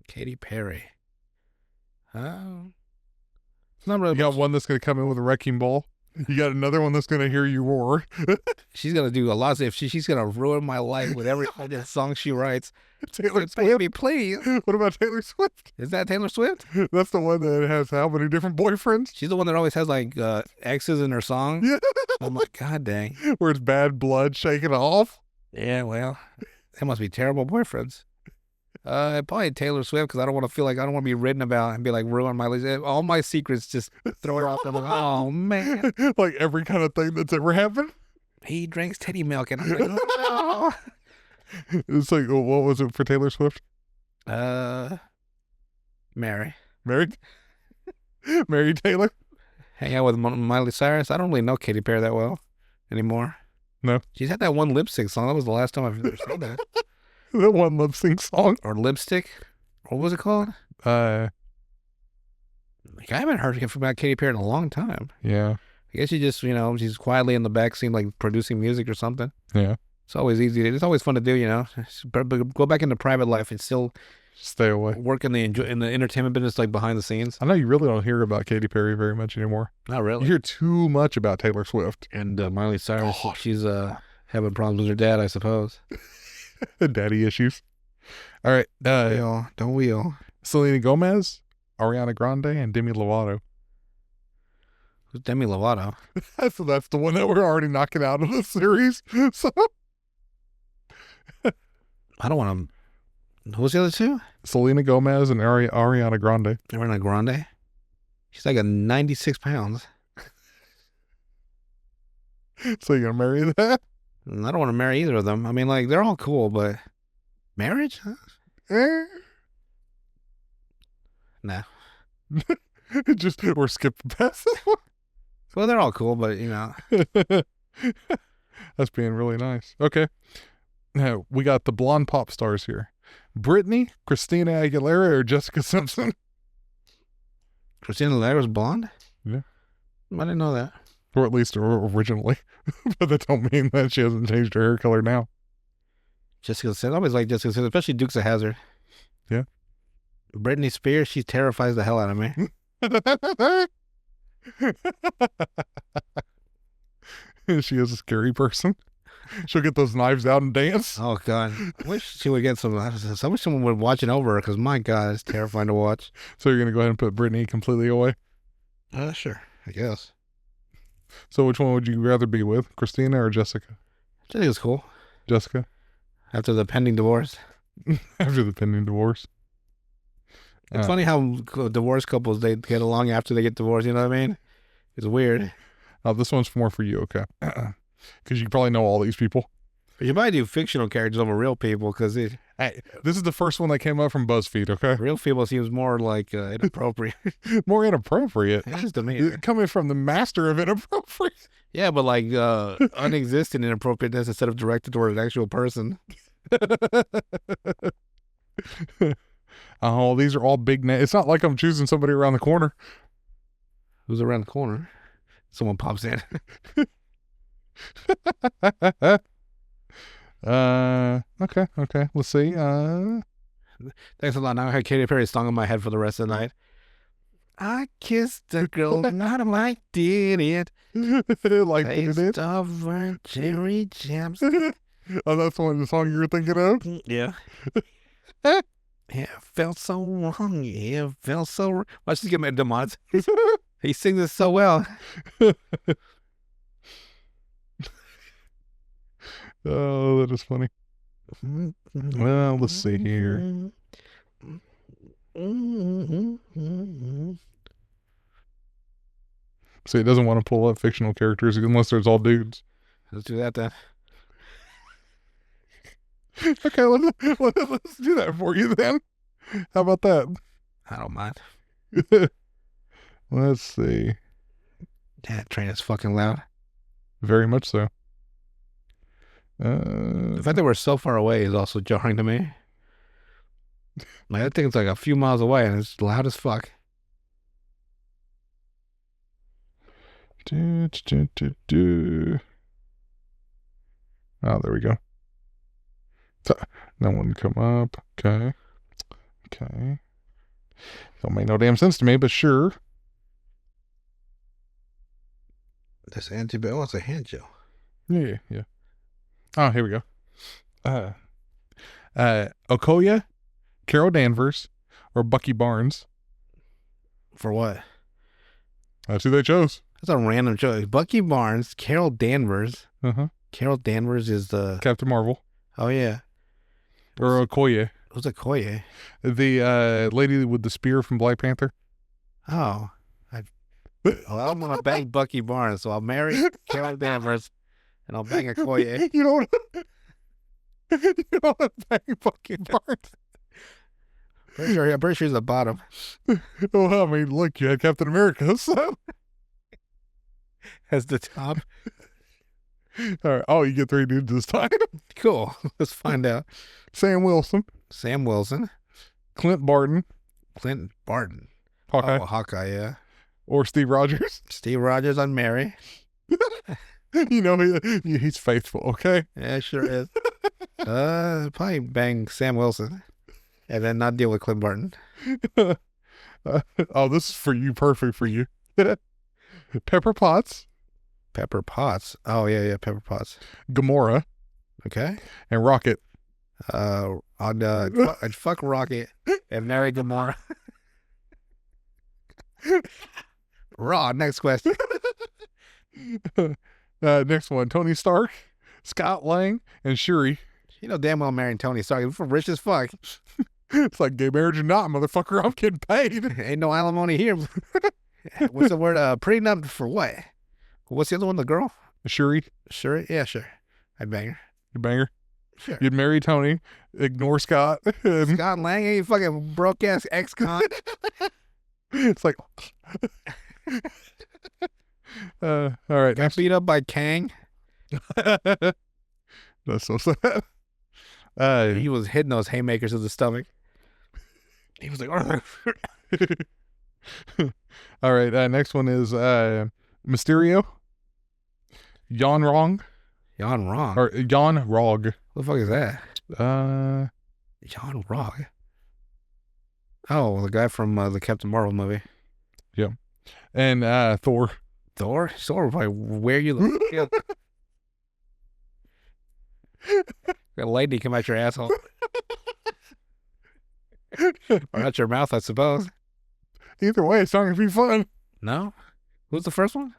Katy Perry. It's not really. You got one that's going to come in with a wrecking ball. You got another one that's going to hear you roar. She's gonna do a lot. If she's gonna ruin my life with every song she writes. Taylor Swift. Baby, please. What about Taylor Swift? Is that Taylor Swift? That's the one that has how many different boyfriends? She's the one that always has like X's in her song. Yeah. I'm like, God dang. Where it's bad blood shaking off. Yeah, well, they must be terrible boyfriends. Probably Taylor Swift because I don't want to feel like I don't want to be written about and be like ruin my life. All my secrets just throw it off. I'm like, oh man, Like every kind of thing that's ever happened. he drinks titty milk, and I'm like, no. It's like, what was it for Taylor Swift? Mary. Married? Married Taylor? hang out with Miley Cyrus. I don't really know Katy Perry that well anymore. No. She's had that one lip sync song. That was the last time I've ever seen that. The one lip sync song. Or lipstick. What was it called? Like, I haven't heard about Katy Perry in a long time. Yeah. I guess she just, she's quietly in the backseat, like producing music or something. Yeah. It's always easy. It's always fun to do, Go back into private life and still stay away. Work in the entertainment business, like behind the scenes. I know you really don't hear about Katy Perry very much anymore. Not really. You hear too much about Taylor Swift. And Miley Cyrus. Oh. She's having problems with her dad, I suppose. Daddy issues. All right. Don't we all? Selena Gomez, Ariana Grande, and Demi Lovato. Who's Demi Lovato? So that's the one that we're already knocking out of the series. So I don't want to. Who's the other two? Selena Gomez and Ariana Grande. Ariana Grande? She's like 96 pounds. So you're going to marry that? I don't want to marry either of them. I mean, like, they're all cool, but marriage? Huh? Nah. Just, we're skipping past this one. Well, they're all cool, but, That's being really nice. Okay. Now, we got the blonde pop stars here. Britney, Christina Aguilera, or Jessica Simpson? Christina Aguilera's blonde? Yeah. I didn't know that. Or at least originally. But that don't mean that she hasn't changed her hair color now. Jessica Simpson. I always like Jessica Simpson, especially Dukes of Hazzard. Yeah. Britney Spears, she terrifies the hell out of me. She is a scary person. She'll get those knives out and dance. Oh, God. I wish she would get some. I wish someone would watch it over her because, my God, it's terrifying to watch. So you're going to go ahead and put Britney completely away? Sure. I guess. So which one would you rather be with, Christina or Jessica? Jessica's cool. Jessica? After the pending divorce. After the pending divorce. It's funny how divorced couples, they get along after they get divorced, you know what I mean? It's weird. Oh, this one's more for you, okay? Because you probably know all these people. But you might do fictional characters over real people because hey, this is the first one that came up from BuzzFeed, okay? Real people seems more like inappropriate. More inappropriate? It's just amazing. Coming from the master of inappropriate. Yeah, but like unexistent inappropriateness instead of directed toward an actual person. Oh, these are all big names. It's not like I'm choosing somebody around the corner. Who's around the corner? Someone pops in. Okay. Let's see. Thanks a lot. Now I have Katy Perry song in my head for the rest of the night. I kissed a girl, not like did it. Like Taste did it? of her cherry jams. Oh, that's the song you were thinking of? Yeah. It felt so wrong. It felt so wrong. Let's just give him a demonetized. He sings it so well. Oh, that is funny. Well, let's see here. So he doesn't want to pull up fictional characters unless there's all dudes. Let's do that then. Okay, let's do that for you then. How about that? I don't mind. Let's see. That train is fucking loud. Very much so. The fact that we're so far away is also jarring to me. Like, that thing's like a few miles away and it's loud as fuck. Oh, there we go. That one come up. Okay. Don't make no damn sense to me, but sure. That's antibiotic. Oh, it's a hand gel. Yeah. Oh, here we go. Okoye, Carol Danvers, or Bucky Barnes. For what? That's who they chose. That's a random choice. Bucky Barnes, Carol Danvers. Uh-huh. Carol Danvers is the... Captain Marvel. Oh, yeah. Or Okoye. Who's Okoye? The lady with the spear from Black Panther. Oh. I'm going to bang Bucky Barnes, so I'll marry Carol Danvers, and I'll bang Okoye. You don't want to bang Bucky Barnes. I'm pretty sure he's the bottom. Well, I mean, look, you had Captain America, so... as the top. All right. Oh, you get 3 dudes this time. Cool. Let's find out. Sam Wilson, Sam Wilson, Clint Barton, Clint Barton. Hawkeye, Oh, Hawkeye, yeah. or Steve Rogers. Steve Rogers on Mary. You know, he's faithful, okay? Yeah, sure is. Probably bang Sam Wilson and then not deal with Clint Barton. Oh, this is for you. Perfect for you. Pepper Potts, Pepper Potts. Oh, yeah, Pepper Potts. Gamora, Okay. and Rocket. I'd fuck Rocket and marry Gamora. Raw, next question. Next one, Tony Stark, Scott Lang, and Shuri. You know damn well marrying Tony Stark. We're rich as fuck. It's like gay marriage or not, motherfucker. I'm getting paid. Ain't no alimony here. What's the word? Prenup for what? What's the other one? The girl? Shuri, Sure. Yeah, sure. I'd bang her. you banger. Sure. You'd marry Tony, ignore Scott. And Scott Lang, ain't fucking broke ass ex-con. it's like, all right. Got Next. beat up by Kang. That's so sad. He was hitting those haymakers to the stomach. He was like, all right. Next one is Mysterio, Jan Rong, Jan Rog. or Jan Rog. What the fuck is that? Jan Rog. Oh, the guy from the Captain Marvel movie. And Thor. Thor? Thor will probably wear you the Got a lady come out your asshole. Or out your mouth, I suppose. Either way, it's not gonna be fun. No? Who's the first one?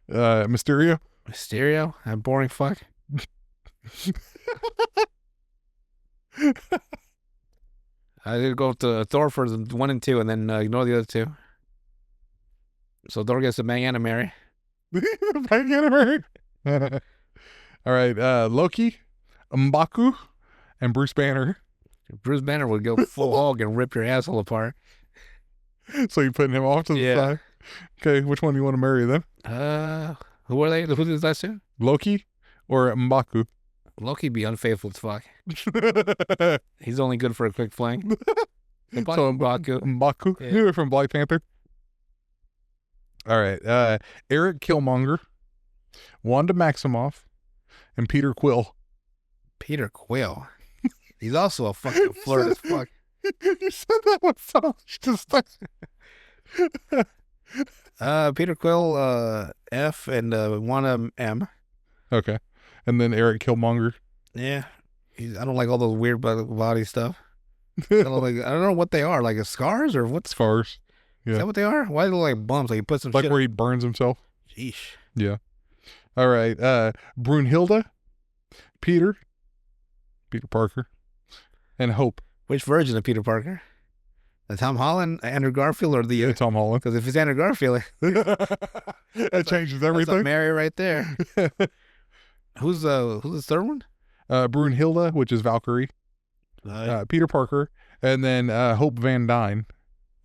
Mysterio. Mysterio? That boring fuck. I did go to Thor for the 1 and 2 and then ignore the other 2. So Thor gets to bang and a marry. All right, Loki, M'Baku, and Bruce Banner. Bruce Banner would go full hog and rip your asshole apart. So you're putting him off to the Yeah. side. Okay, which one do you want to marry then? Who are they? Who did this last 2? Loki or M'Baku? Loki be unfaithful as fuck. He's only good for a quick fling. So M'Baku. M'Baku Yeah. from Black Panther. All right, Eric Killmonger, Wanda Maximoff, and Peter Quill. Peter Quill. He's also a fucking flirt as fuck. You said that with so much disgust. Peter Quill, F, and Wanda M. Okay, and then Eric Killmonger. Yeah. I don't like all those weird body stuff. I don't know what they are. Like scars or what's Scars. Is Yeah. that what they are? Why do they look like bumps? Like you put some Like shit. where he burns himself. Sheesh. Yeah. All right. Brunhilde, Peter Parker, and Hope. Which version of Peter Parker? The Tom Holland, Andrew Garfield, or the? Tom Holland. Because if it's Andrew Garfield, That changes that's a everything. Mary right there. Who's the third one? Brunhilde, which is Valkyrie, Peter Parker, and then Hope Van Dyne,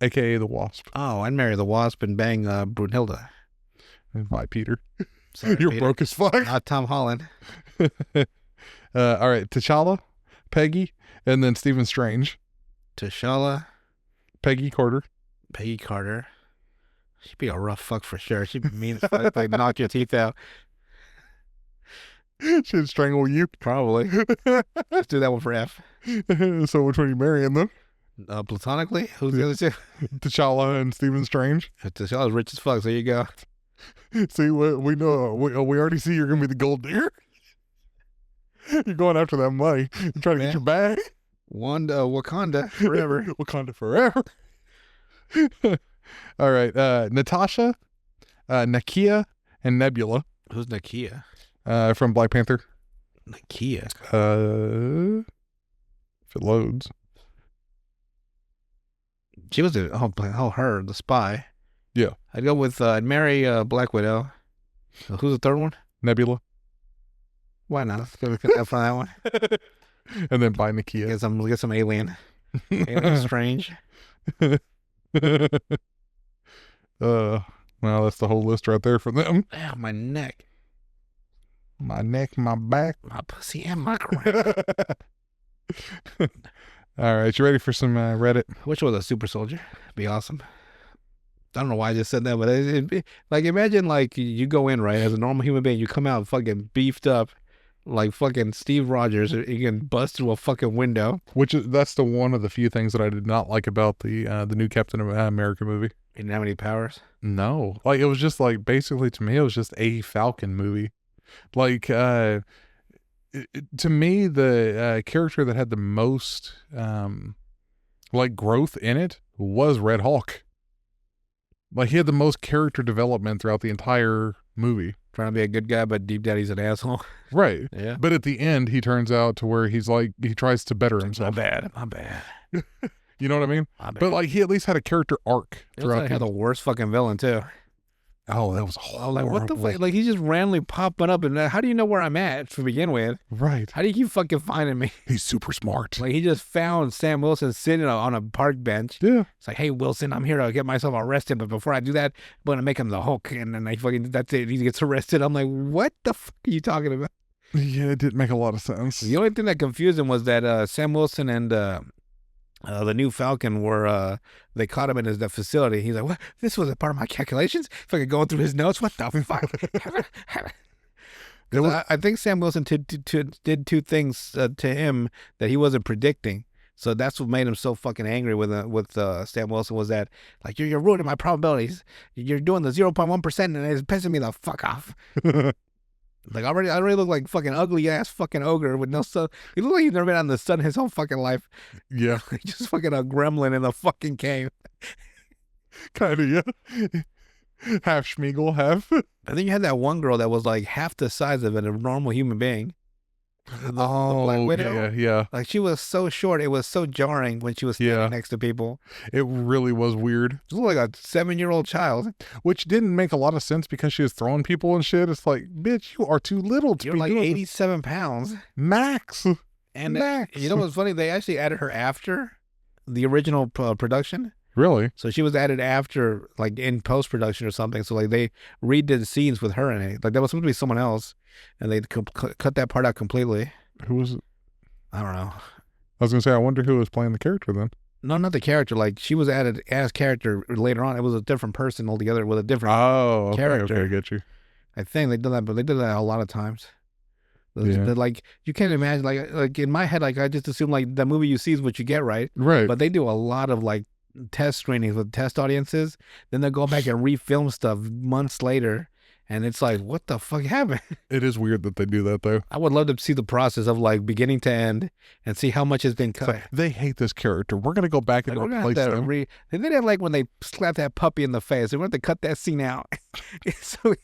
aka the Wasp. Oh, I'd marry the Wasp and bang Brunhilde. Bye, Peter. Sorry, You're Peter. broke as fuck. Not Tom Holland. All right, T'Challa, Peggy, and then Stephen Strange. T'Challa, Peggy Carter. Peggy Carter. She'd be a rough fuck for sure. She'd be mean as fuck. Like knock your teeth out. She'd strangle you. Probably. Let's do that one for F. So which one are you marrying then? Platonically? Who's the other 2? T'Challa and Stephen Strange. T'Challa's rich as fuck, so there you go. See, we know. We already see you're gonna be the gold digger. You're going after that money. You're trying to get your bag. Wakanda forever. Wakanda forever. All right, Natasha, Nakia, and Nebula Who's Nakia? from Black Panther. Nakia. If it loads. She was her, the spy. Yeah. I'd go with, I'd marry Black Widow. Who's the third one? Nebula. Why not? Let's go F on that one. And then by Nakia. Get some alien. Alien Strange. Well, that's the whole list right there for them. Ow, my neck, My neck, my back. my pussy, and my crack. All right, you ready for some Reddit? Which was a super soldier? Be awesome. I don't know why I just said that, but like imagine like you go in right as a normal human being, you come out fucking beefed up, like fucking Steve Rogers. You can bust through a fucking window. That's the one of the few things that I did not like about the new Captain America movie. He didn't have any powers. No, like it was just like basically to me it was just a Falcon movie. Like to me the character that had the most like growth in it was Red Hulk. Like he had the most character development throughout the entire movie. Trying to be a good guy, but deep down he's an asshole. Right. Yeah. But at the end he turns out to where he's like he tries to better himself. My bad. You know what I mean? My bad. But like he at least had a character arc throughout. He had the worst fucking villain too. Oh, that was horrible. Like what the fuck? Like he's just randomly popping up, and how do you know where I'm at to begin with? Right. How do you keep fucking finding me? He's super smart. Like he just found Sam Wilson sitting on a park bench. Yeah. It's like, hey Wilson, I'm here to get myself arrested, but before I do that, I'm gonna make him the Hulk, and then I fucking that's it. He gets arrested. I'm like, what the fuck are you talking about? Yeah, it didn't make a lot of sense. The only thing that confused him was that Sam Wilson and the new Falcon were they caught him in the facility. He's like, what? This was a part of my calculations? Fucking going through his notes. What the fuck? I think Sam Wilson did two things to him that he wasn't predicting. So that's what made him so fucking angry with Sam Wilson was that like you're ruining my probabilities. You're doing the 0.1% and it's pissing me the fuck off. Like I already look like fucking ugly ass fucking ogre with no sun. He look like he's never been out in the sun his whole fucking life. Yeah. Just fucking a gremlin in the fucking cave. Kind of, yeah. Half Schmeagol, half. And then you had that one girl that was like half the size of a normal human being. The Black Widow. Yeah. Like she was so short, it was so jarring when she was standing next to people. It really was weird. She looked like a 7-year-old child. Which didn't make a lot of sense because she was throwing people and shit. It's like, bitch, you are too little to You're be like doing 87 pounds. Max. And Max. you know what's funny? They actually added her after the original production. Really? So she was added after, like in post-production or something. So like they redid scenes with her in it. Like that was supposed to be someone else. And they cut that part out completely. Who was it? I don't know. I was going to say, I wonder who was playing the character then. No, not the character. Like she was added as character later on. It was a different person altogether with a different character. Okay, I get you. I think they did that, but they did that a lot of times. Like you can't imagine. Like in my head, like I just assume like the movie you see is what you get, right? Right. But they do a lot of like test screenings with test audiences. Then they'll go back and refilm stuff months later. And it's like, what the fuck happened? It is weird that they do that, though. I would love to see the process of like beginning to end and see how much has been cut. Like, they hate this charter. We're going to go back and replace them. And they didn't like when they slapped that puppy in the face. They wanted to cut that scene out. So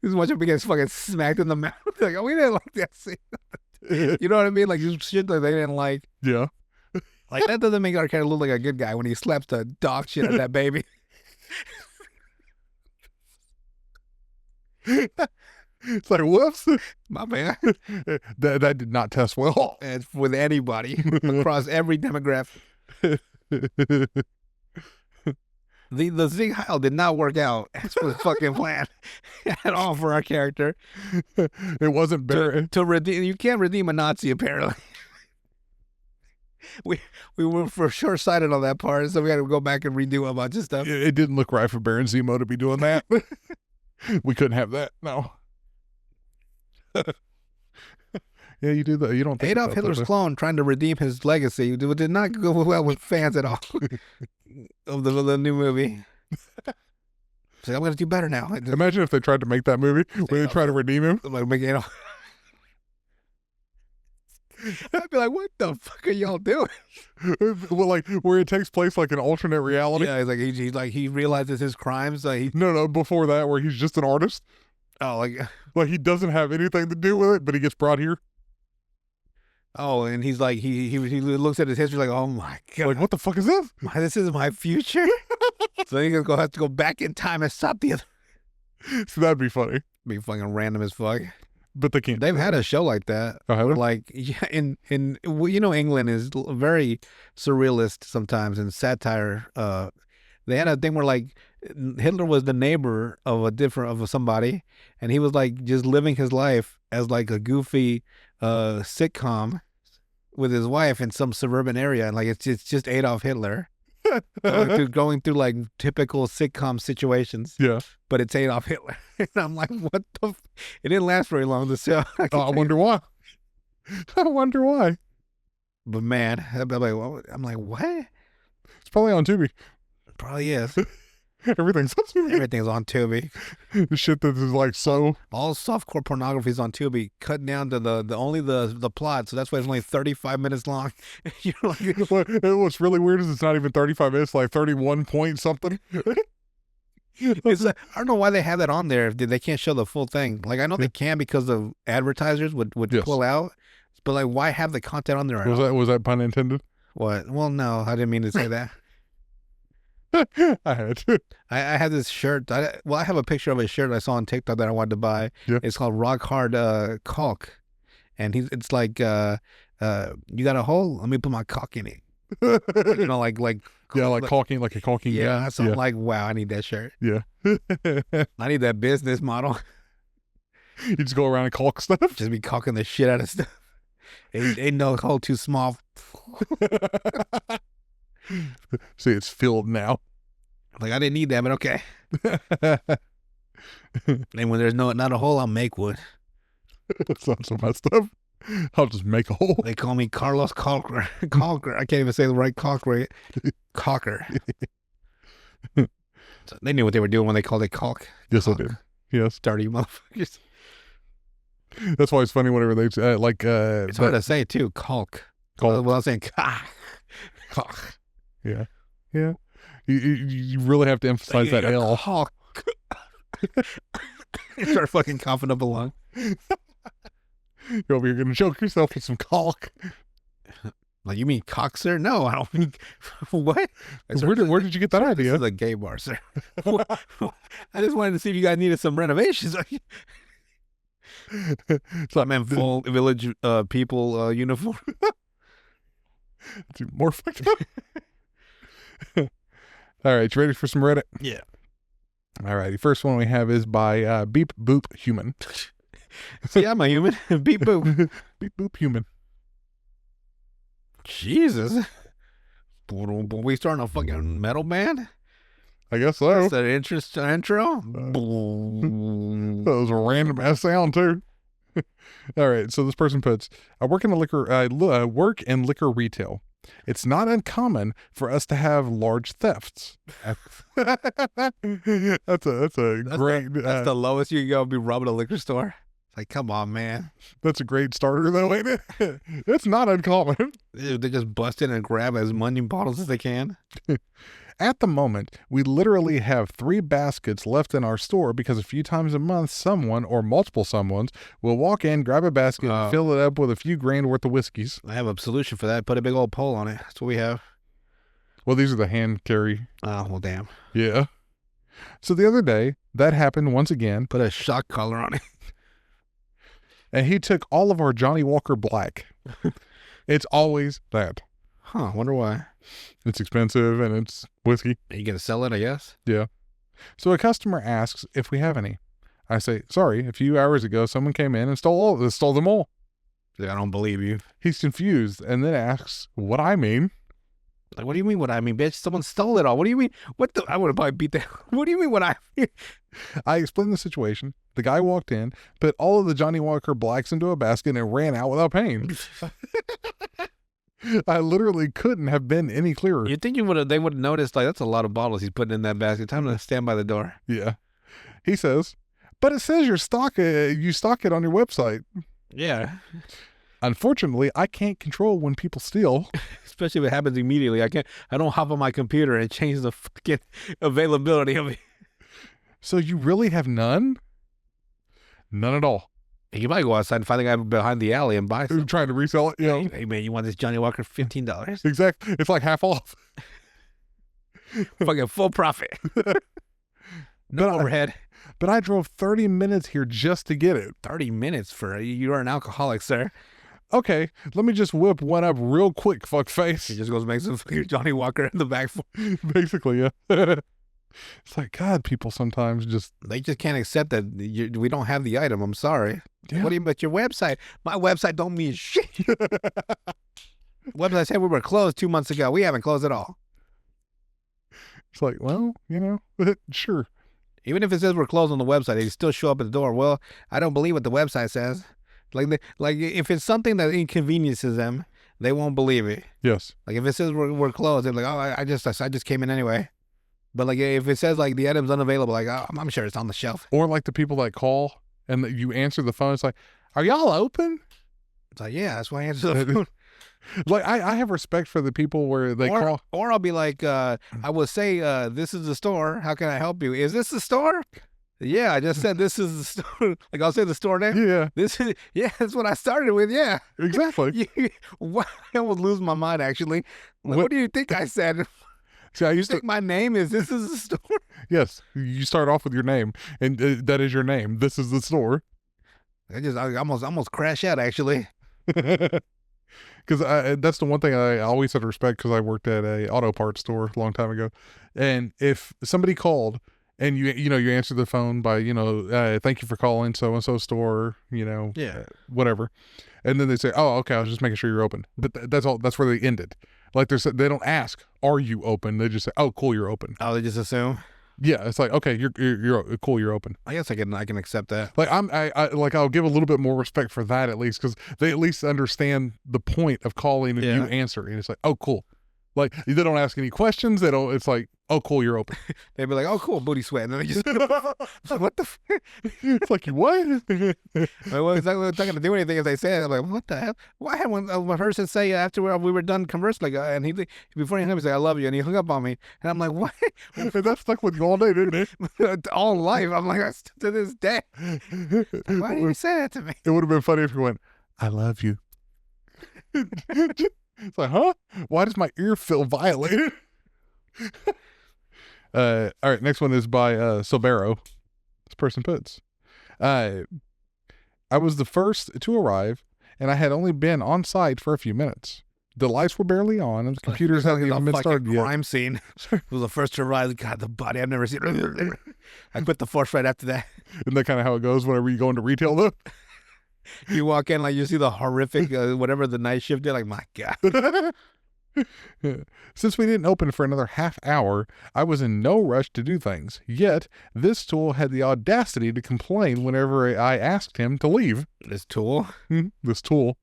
this is much of gets fucking smacked in the mouth. Like, oh, we didn't like that scene. You know what I mean? Like shit that they didn't like. Yeah. Like that doesn't make our character look like a good guy when he slaps the dog shit out of that baby. It's like, whoops. My man. That did not test well. It's with anybody across every demographic. The Zig Heil did not work out as for the fucking plan at all for our character. It wasn't Baron. To redeem, you can't redeem a Nazi apparently. We were for sure sighted on that part, so we got to go back and redo a bunch of stuff. It didn't look right for Baron Zemo to be doing that. We couldn't have that. No. Yeah, you do that. You don't think Adolf Hitler's clone trying to redeem his legacy did not go well with fans at all of the new movie. So I'm going to do better now. Imagine if they tried to make that movie where they try to redeem him. Like make Adolf. I'd be like, what the fuck are y'all doing? Well, like where it takes place like an alternate reality. Yeah, he's like he realizes his crimes. No, before that, where he's just an artist. Oh, like he doesn't have anything to do with it, but he gets brought here. Oh, and he's like he looks at his history like, oh my god, like what the fuck is this? This is my future. So he's gonna have to go back in time and stop the other. So that'd be funny. Be fucking random as fuck. But they can't. They've had a show like that. Like, yeah, in England is very surrealist sometimes and satire. They had a thing where like Hitler was the neighbor of somebody, and he was like just living his life as like a goofy sitcom with his wife in some suburban area, and like it's just Adolf Hitler going through like typical sitcom situations. Yeah. But it's Adolf Hitler, and I'm like, what the? It didn't last very long. The show. I wonder why. I wonder why. But man, I'm like, what? It's probably on Tubi. Probably is. Everything's on Tubi. Everything's on Tubi. The shit that is like so. All softcore pornography is on Tubi, cut down to the plot. So that's why it's only 35 minutes long. You're like, What's really weird is it's not even 35 minutes, like 31 point something. it's I don't know why they have that on there if they can't show the full thing. Like I know they can because of advertisers would Yes. pull out, but like why have the content on there? At all? Was that pun intended? What? Well, no, I didn't mean to say that. I had to. I had this shirt. I have a picture of a shirt I saw on TikTok that I wanted to buy. Yeah. It's called Rock Hard Caulk, and it's like you got a hole. Let me put my cock in it. You know, like Yeah, like caulking, like a caulking. yeah. So yeah. I'm like, wow, I need that shirt. Yeah. I need that business model. You just go around and caulk stuff. Just be caulking the shit out of stuff. Ain't no hole too small. See, it's filled now. Like I didn't need that, but okay. And when there's not a hole, I'll make one. That's not so much stuff. I'll just make a hole. They call me Carlos Caulker. Caulker. I can't even say the right Caulker. Caulker. So they knew what they were doing when they called it caulk. Yes, I Caulk. did. Yes. Dirty motherfuckers. That's why it's funny whenever they like It's hard to say too. Caulk. Caulk. Well, I'm saying caulk. Yeah. Yeah. You really have to emphasize that L. Caulk. Start fucking coughing up a lung. You're over here going to choke yourself with some caulk. Like, you mean cock, sir? No, I don't mean... What? Where did you get that This idea? is a gay bar, sir. I just wanted to see if you guys needed some renovations. So I'm in full village people uniform. Dude, more fucked up. All right, you ready for some Reddit? Yeah. All right, the first one we have is by Beep Boop Human. See, I'm a human. Beep boop. Beep Boop Human. Jesus. We starting a fucking metal band? I guess so. That's an intro? That was a random ass sound too. All right, so this person puts, I work in liquor retail. It's not uncommon for us to have large thefts. That's a great. That's the lowest you can go be robbing a liquor store. It's like, come on, man. That's a great starter, though, ain't it? It's not uncommon. They just bust in and grab as many bottles as they can. At the moment, we literally have 3 baskets left in our store because a few times a month, someone or multiple someones will walk in, grab a basket, and fill it up with a few grand worth of whiskeys. I have a solution for that. Put a big old pole on it. That's what we have. Well, these are the hand carry. Oh, well, damn. Yeah. So the other day, that happened once again. Put a shock collar on it. And he took all of our Johnny Walker Black. It's always that. Huh, wonder why. It's expensive and it's whiskey. Are you going to sell it, I guess? Yeah. So a customer asks if we have any. I say, sorry, a few hours ago, someone came in and stole them all. I don't believe you. He's confused and then asks what I mean. Like, what do you mean what I mean, bitch? Someone stole it all. What do you mean? I would have probably beat that. What do you mean what I mean? I explained the situation. The guy walked in, put all of the Johnny Walker Blacks into a basket and ran out without paying. I literally couldn't have been any clearer. You'd think they would have noticed, like, that's a lot of bottles he's putting in that basket. Time to stand by the door. Yeah. He says, but it says you stock it on your website. Yeah. Unfortunately, I can't control when people steal. Especially if it happens immediately. I don't hop on my computer and change the fucking availability of it. So you really have none? None at all. You might go outside and find the guy behind the alley and buy some. Trying to resell it, you know. Hey, man, you want this Johnny Walker $15? Exactly. It's like half off. Fucking full profit. No overhead. But I drove 30 minutes here just to get it. 30 minutes for you're an alcoholic, sir. Okay, let me just whip one up real quick, fuckface. He just goes and makes some fucking Johnny Walker in the back. Basically, yeah. It's like, God, people sometimes just, They just can't accept that we don't have the item. I'm sorry. yeah. What do you? But your website, my website don't mean shit. Website said we were closed 2 months ago. We haven't closed at all. It's like, well, sure. Even if it says we're closed on the website, they still show up at the door. Well, I don't believe what the website says. Like if it's something that inconveniences them, they won't believe it. Yes. Like if it says we're closed, they're like, oh, I just came in anyway. But like if it says like the item's unavailable, like oh, I'm sure it's on the shelf. Or like the people that call and that you answer the phone. It's like, are y'all open? It's like, yeah, that's why I answer the phone. Like I have respect for the people where they call. Or I'll be like, I will say, this is the store. How can I help you? Is this the store? Yeah, I just said this is the store. Like I'll say the store name. Yeah, That's what I started with. Yeah, exactly. I almost lose my mind actually. Like, what do you think I said? See, I You used to. think my name is this is the store? Yes, you start off with your name, and that is your name. This is the store. I almost crash out actually. Because that's the one thing I always had respect, because I worked at a auto parts store a long time ago, and if somebody called and you answer the phone by thank you for calling so and so store, Yeah. whatever, and then they say, oh, okay, I was just making sure you're open, but that's all. That's where they ended. Like they don't ask, are you open? They just say, oh, cool, you're open. Oh, they just assume. Yeah, it's like, okay, you're cool, you're open. I guess I can accept that. Like I'll give a little bit more respect for that, at least, because they at least understand the point of calling and you answer, and it's like, oh, cool. Like they don't ask any questions. They don't. It's like, oh, cool, you're open. They'd be like, oh, cool, booty sweat, and then they just what the? It's like, you what? Well, it's not going to do anything if they say it. I'm like, what the hell? Why had one person say after we were done conversing, like, and before he hung up, he said, I love you, and he hung up on me, and I'm like, what? That stuck with you all day, didn't it? All life. I'm like, to this day. Why did you say that to me? It would have been funny if you went, I love you. It's like, huh? Why does my ear feel violated? All right, next one is by Silvero. This person puts, I was the first to arrive, and I had only been on site for a few minutes. The lights were barely on, and the computers hadn't even been started yet. Crime scene. It was the first to arrive. God, the body I've never seen. I quit the force right after that. Isn't that kind of how it goes whenever you go into retail, though? You walk in, like, you see the horrific, whatever the night shift did, like, my God. Since we didn't open for another half hour, I was in no rush to do things. Yet, this tool had the audacity to complain whenever I asked him to leave. This tool? This tool.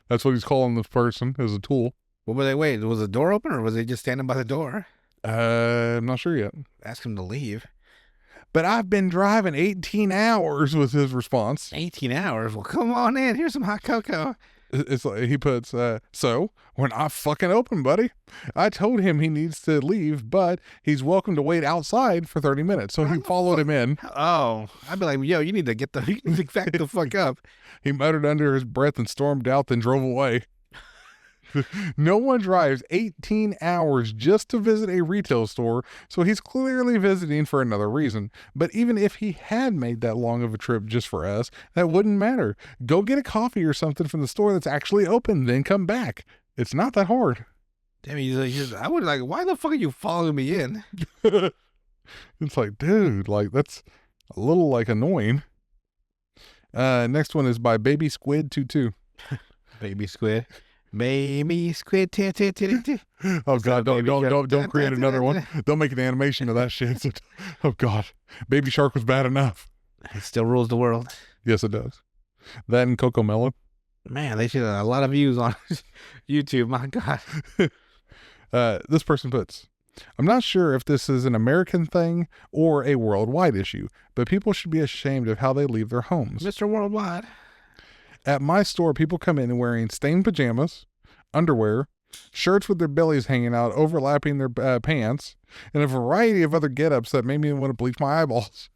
That's what he's calling this person, as a tool. What were they, wait, was the door open, or was he just standing by the door? I'm not sure yet. Ask him to leave. But I've been driving 18 hours, was his response. 18 hours? Well, come on in. Here's some hot cocoa. It's like he puts, so we're not fucking open, buddy. I told him he needs to leave, but he's welcome to wait outside for 30 minutes. So he followed him in. Oh, I'd be like, yo, you need to back the fuck up. He muttered under his breath and stormed out, then drove away. No one drives 18 hours just to visit a retail store, so he's clearly visiting for another reason. But even if he had made that long of a trip just for us, that wouldn't matter. Go get a coffee or something from the store that's actually open, then come back. It's not that hard. Damn, I would like, why the fuck are you following me in? It's like, dude, like, that's a little, like, annoying. Next one is by Baby Squid 22. Baby Squid. Baby Squid. Oh God, don't create another one. Don't make an animation of that shit. Oh God, Baby Shark was bad enough. It still rules the world. Yes, it does. That and Coco Melon. Man, they should have a lot of views on YouTube. My God. This person puts, I'm not sure if this is an American thing or a worldwide issue, but people should be ashamed of how they leave their homes. Mr. Worldwide. At my store, people come in wearing stained pajamas, underwear, shirts with their bellies hanging out, overlapping their pants, and a variety of other get-ups that made me want to bleach my eyeballs.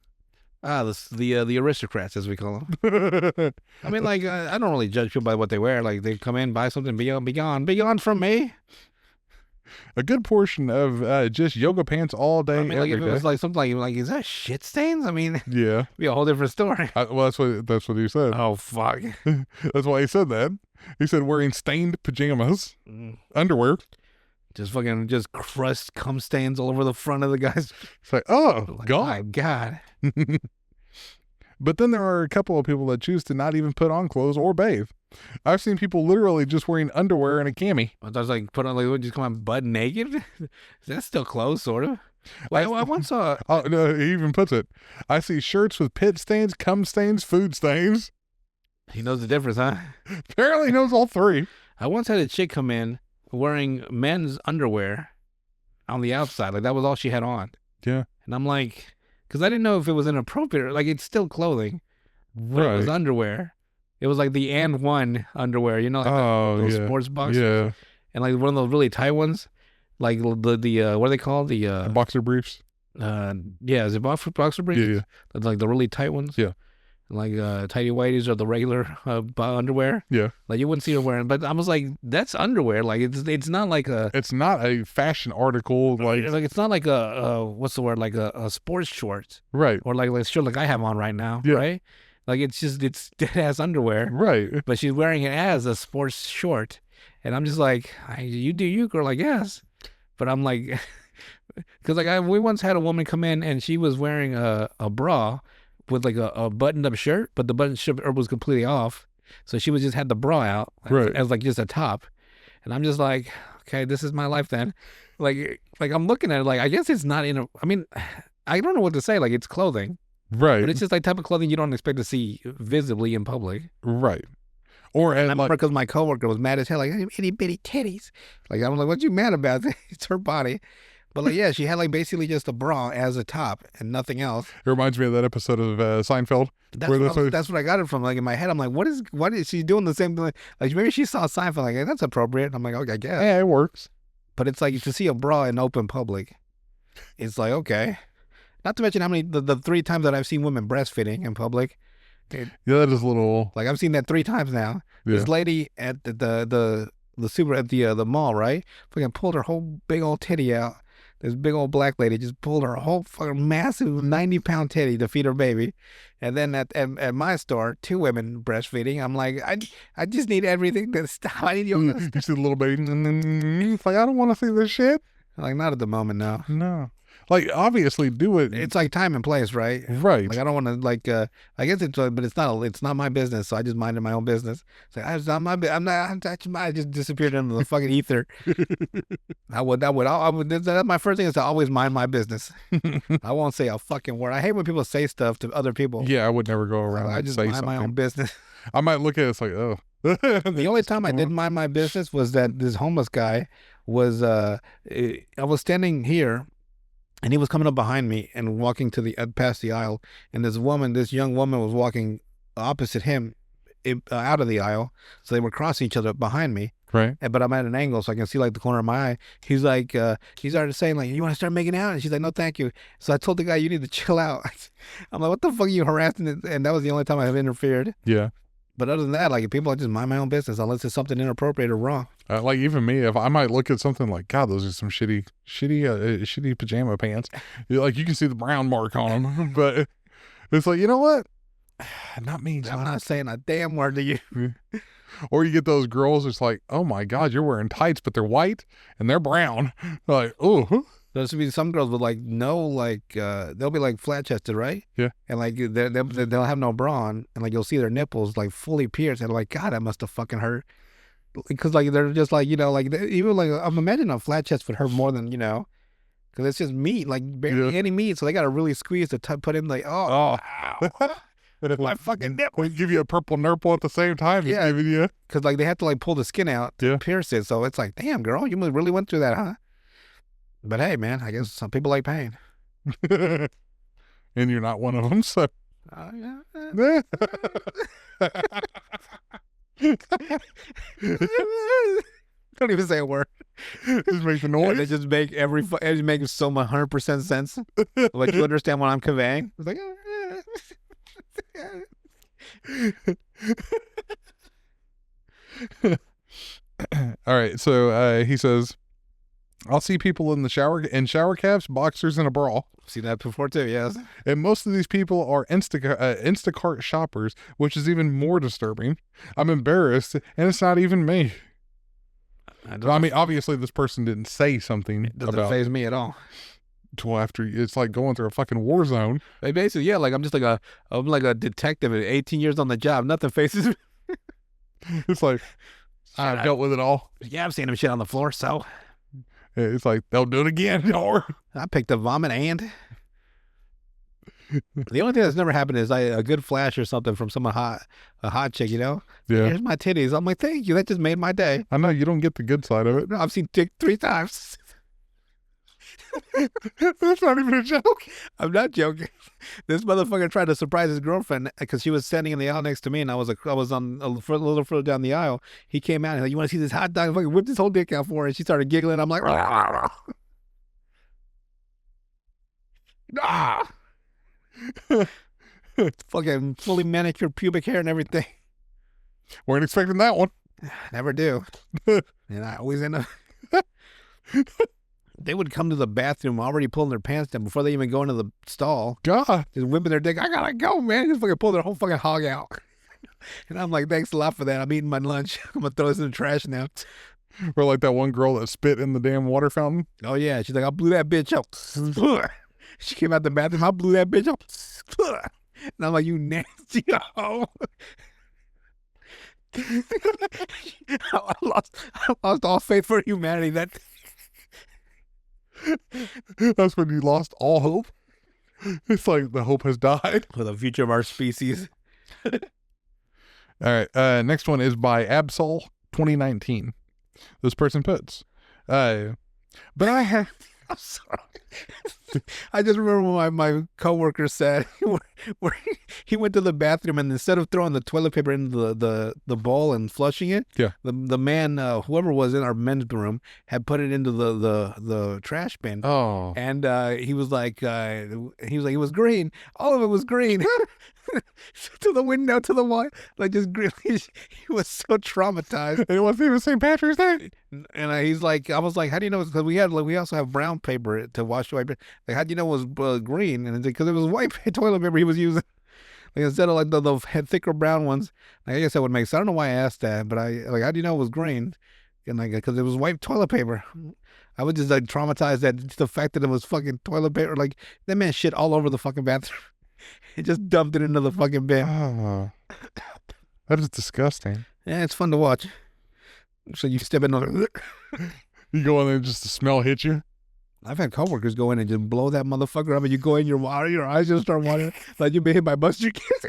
Ah, the aristocrats, as we call them. I mean, like, I don't really judge people by what they wear. Like, they come in, buy something, be gone from me. A good portion of just yoga pants all day. I mean, like, if it day. was like something like, is that shit stains? I mean, yeah, it'd be a whole different story. Well, that's what he said. Oh fuck. That's why he said that. He said wearing stained pajamas, underwear. just crust cum stains all over the front of the guy's. It's like, oh, Like, God. my God. But then there are a couple of people that choose to not even put on clothes or bathe. I've seen people literally just wearing underwear and a cami. I was like, put on like, just come on butt naked. That's still clothes, sort of. Like I once saw. Oh, no, he even puts it. I see shirts with pit stains, cum stains, food stains. He knows the difference, huh? Apparently he knows all three. I once had a chick come in wearing men's underwear on the outside. Like that was all she had on. Yeah. And I'm like, because I didn't know if it was inappropriate. Like it's still clothing, but it was underwear. It was like the and one underwear, you know, like those sports boxers. Yeah. And like one of those really tight ones, like the what are they called? The boxer briefs. Yeah, is it boxer briefs? Yeah. It's like the really tight ones. Yeah. Like tighty whities or the regular underwear. Yeah. Like you wouldn't see her wearing, but I was like, that's underwear. Like it's not like a. It's not a fashion article. Like it's not like a what's the word? Like a sports short. Right. Or like a shirt like I have on right now. Yeah. Right. Like it's dead ass underwear. Right. But she's wearing it as a sports short, and I'm just like, you do you, girl, I guess. But I'm like, because like we once had a woman come in and she was wearing a bra with like a buttoned up shirt, but the buttoned shirt was completely off. So she was just had the bra out as like just a top. And I'm just like, okay, this is my life then. Like I'm looking at it like, I guess it's not I mean, I don't know what to say. Like it's clothing. Right. But it's just like type of clothing you don't expect to see visibly in public. Right. Or and I remember because my coworker was mad as hell, like itty bitty titties. Like I'm like, what you mad about? It's her body. But like, yeah, she had like basically just a bra as a top and nothing else. It reminds me of that episode of Seinfeld. That's what I got it from. Like in my head, I'm like, what is she doing the same thing? Like maybe she saw Seinfeld, like hey, that's appropriate. I'm like, okay, I guess. Yeah, it works. But it's like to see a bra in open public, it's like okay. Not to mention how many the 3 times that I've seen women breastfeeding in public. Yeah, that is a little. Like I've seen that 3 times now. Yeah. This lady at the super at the mall, right? Fucking pulled her whole big old titty out. This big old black lady just pulled her whole fucking massive 90-pound titty to feed her baby. And then at my store, 2 women breastfeeding. I'm like, I just need everything to stop. I need you You see the little baby. It's like, I don't want to see this shit. Like, not at the moment, no. No. Like, obviously, do it. It's like time and place, right? Right. Like, I don't want to, like, I guess but it's not my business, so I just minded my own business. It's like, it's not my I just disappeared into the fucking ether. That's my first thing is to always mind my business. I won't say a fucking word. I hate when people say stuff to other people. Yeah, I would never go around I just say mind something. my own business. I might look at it, it's like, oh. The only time I didn't mind my business was that this homeless guy was, I was standing here, and he was coming up behind me and walking to the past the aisle, and this young woman was walking opposite him out of the aisle, so they were crossing each other behind me. Right. But I'm at an angle, so I can see like the corner of my eye. He's like, he started saying like, "You want to start making out?" And she's like, "No, thank you." So I told the guy, "You need to chill out." I'm like, "What the fuck are you harassing?" And that was the only time I have interfered. Yeah. But other than that, like people, I just mind my own business unless it's something inappropriate or wrong. Like even me, if I might look at something like, God, those are some shitty pajama pants. Like you can see the brown mark on them, but it's like, you know what? Not me. I'm not saying a damn word to you. Or you get those girls, it's like, oh my God, you're wearing tights, but they're white and they're brown. Like, oh. There's be some girls with like they'll be like flat chested, right? Yeah. And like they'll have no bra on, and like you'll see their nipples like fully pierced, and like God, that must have fucking hurt. Because like they're just like like even like I'm imagining a flat chest would hurt more than because it's just meat, like barely any meat, so they gotta really squeeze to put in like my fucking nipple. We give you a purple nurple at the same time. Yeah, because like they have to like pull the skin out to pierce it, so it's like, damn girl, you really went through that, huh? But hey, man, I guess some people like pain. And you're not one of them, so. Don't even say a word. Just make the noise. They just make it makes so much 100% sense. Like you understand what I'm conveying. It's like, all right. So he says, I'll see people in shower caps, boxers, and a bra. Seen that before too, yes. And most of these people are Instacart shoppers, which is even more disturbing. I'm embarrassed, and it's not even me. I mean, obviously, this person didn't say something It doesn't about faze me at all. till after. It's like going through a fucking war zone. They basically, yeah, like I'm like a detective at 18 years on the job. Nothing faces me. It's like I've dealt with it all. Yeah, I've seen him shit on the floor, so It's like they'll do it again. Or I picked up vomit and the only thing that's never happened is a good flash or something from someone hot, a hot chick, you know? yeah, Here's my titties. I'm like, thank you. That just made my day. I know you don't get the good side of it. No, I've seen dick 3 times. That's not even a joke. I'm not joking. This motherfucker tried to surprise his girlfriend because she was standing in the aisle next to me, and I was on a little further down the aisle. He came out and he's like, "You want to see this hot dog?" I fucking whipped his whole dick out for her, and she started giggling. I'm like, ah, fucking fully manicured pubic hair and everything. Weren't expecting that one. Never do, and I always end up. They would come to the bathroom already pulling their pants down before they even go into the stall. God, Just whipping their dick. I gotta go, man. Just fucking pull their whole fucking hog out. And I'm like, thanks a lot for that. I'm eating my lunch. I'm gonna throw this in the trash now. or like that one girl that spit in the damn water fountain. Oh yeah. She's like, I blew that bitch up. She came out the bathroom. I blew that bitch up. And I'm like, you nasty hoe. I lost all faith for humanity. That's when you lost all hope. It's like the hope has died. For the future of our species. All right. Next one is by Absol 2019. This person puts, but I have. I'm sorry. I just remember when my coworker said where he went to the bathroom and instead of throwing the toilet paper into the bowl and flushing it, Yeah. the man whoever was in our men's room had put it into the trash bin. Oh, And he was like it was green. All of it was green. To the window, to the wall, like just green. He was so traumatized. it wasn't even St. Patrick's Day. And he's like, I was like, how do you know? Because we also have brown paper to wash away. Like, how do you know it was green? And it's because it was white toilet paper he was using. Like instead of like the thicker brown ones. Like, I guess that would make sense. I don't know why I asked that, but how do you know it was green? And like, because it was white toilet paper. I was just like traumatized at the fact that it was fucking toilet paper. Like that man shit all over the fucking bathroom. He just dumped it into the fucking bin. Oh, that is disgusting. Yeah, it's fun to watch. So you step in on it. You go in there, just the smell hit you. I've had coworkers go in and just blow that motherfucker up, and you go in, your eyes just start watering like you've been hit by mustard gas.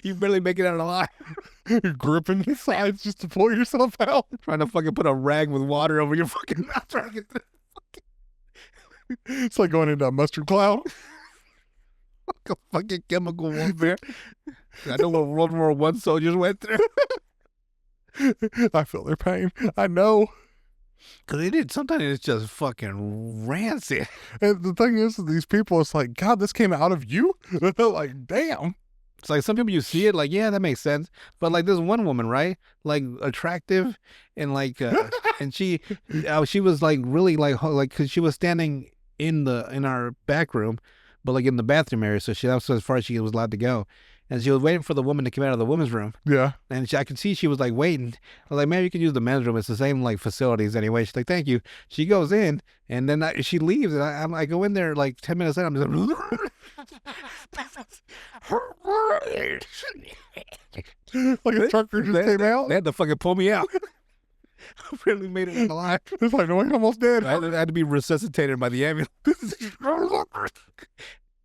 You barely make it out alive. You're gripping the sides just to pull yourself out. Trying to fucking put a rag with water over your fucking mouth. Trying to get the It's like going into a mustard cloud. fucking chemical warfare. I know what World War I soldiers went through. I feel their pain. I know. Because sometimes it's just fucking rancid. And the thing is, these people, it's like, God, this came out of you? Like, damn. It's like some people you see it like, yeah, that makes sense. But like this one woman, right? Like attractive and like, and she was like really like, cause she was standing in our back room, but like in the bathroom area. So that was as far as she was allowed to go. And she was waiting for the woman to come out of the women's room. Yeah. And I could see she was like waiting. I was like, man, you can use the men's room. It's the same like facilities anyway. She's like, thank you. She goes in and then she leaves. And I go in there like 10 minutes later. I'm just like a trucker just came out. They had to fucking pull me out. I really made it alive. It's like, no, I'm almost dead. I had to be resuscitated by the ambulance.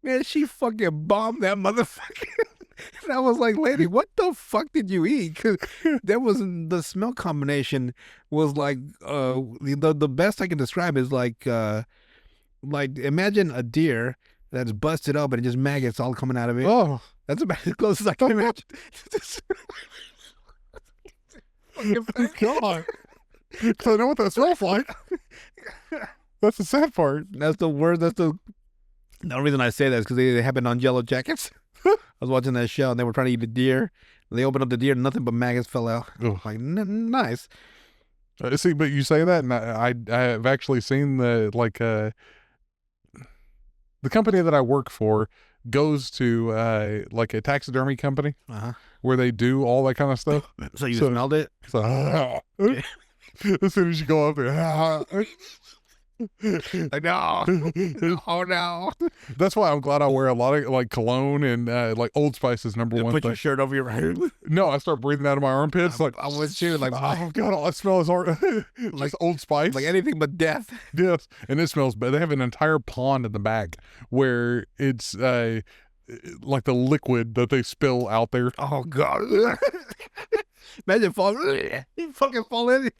Man, she fucking bombed that motherfucker. And I was like, lady, what the fuck did you eat? Because the smell combination was like, the best I can describe is like imagine a deer that's busted open and just maggots all coming out of it. Oh, that's about as close as I can imagine. God. Because I know what that smells like. That's the sad part. That's the word. That's the only reason I say that is because they happened on Yellow Jackets. I was watching that show and they were trying to eat a deer. They opened up the deer and nothing but maggots fell out. Ugh. Like, nice. See, but you say that, and I have actually seen the company that I work for goes to like a taxidermy company, where they do all that kind of stuff. So you smelled it? It's like, as soon as you go up there, Like, no. Oh, no. that's why I'm glad I wear a lot of like cologne and like Old Spice is number one Put thing. your shirt over your head. No, I start breathing out of my armpits. Like I'm with you. Like, oh god, all I smell is like Old Spice. like anything but death. Yes, and it smells bad. They have an entire pond in the back where it's like the liquid that they spill out there. Oh, God. Imagine falling. You fucking fall in.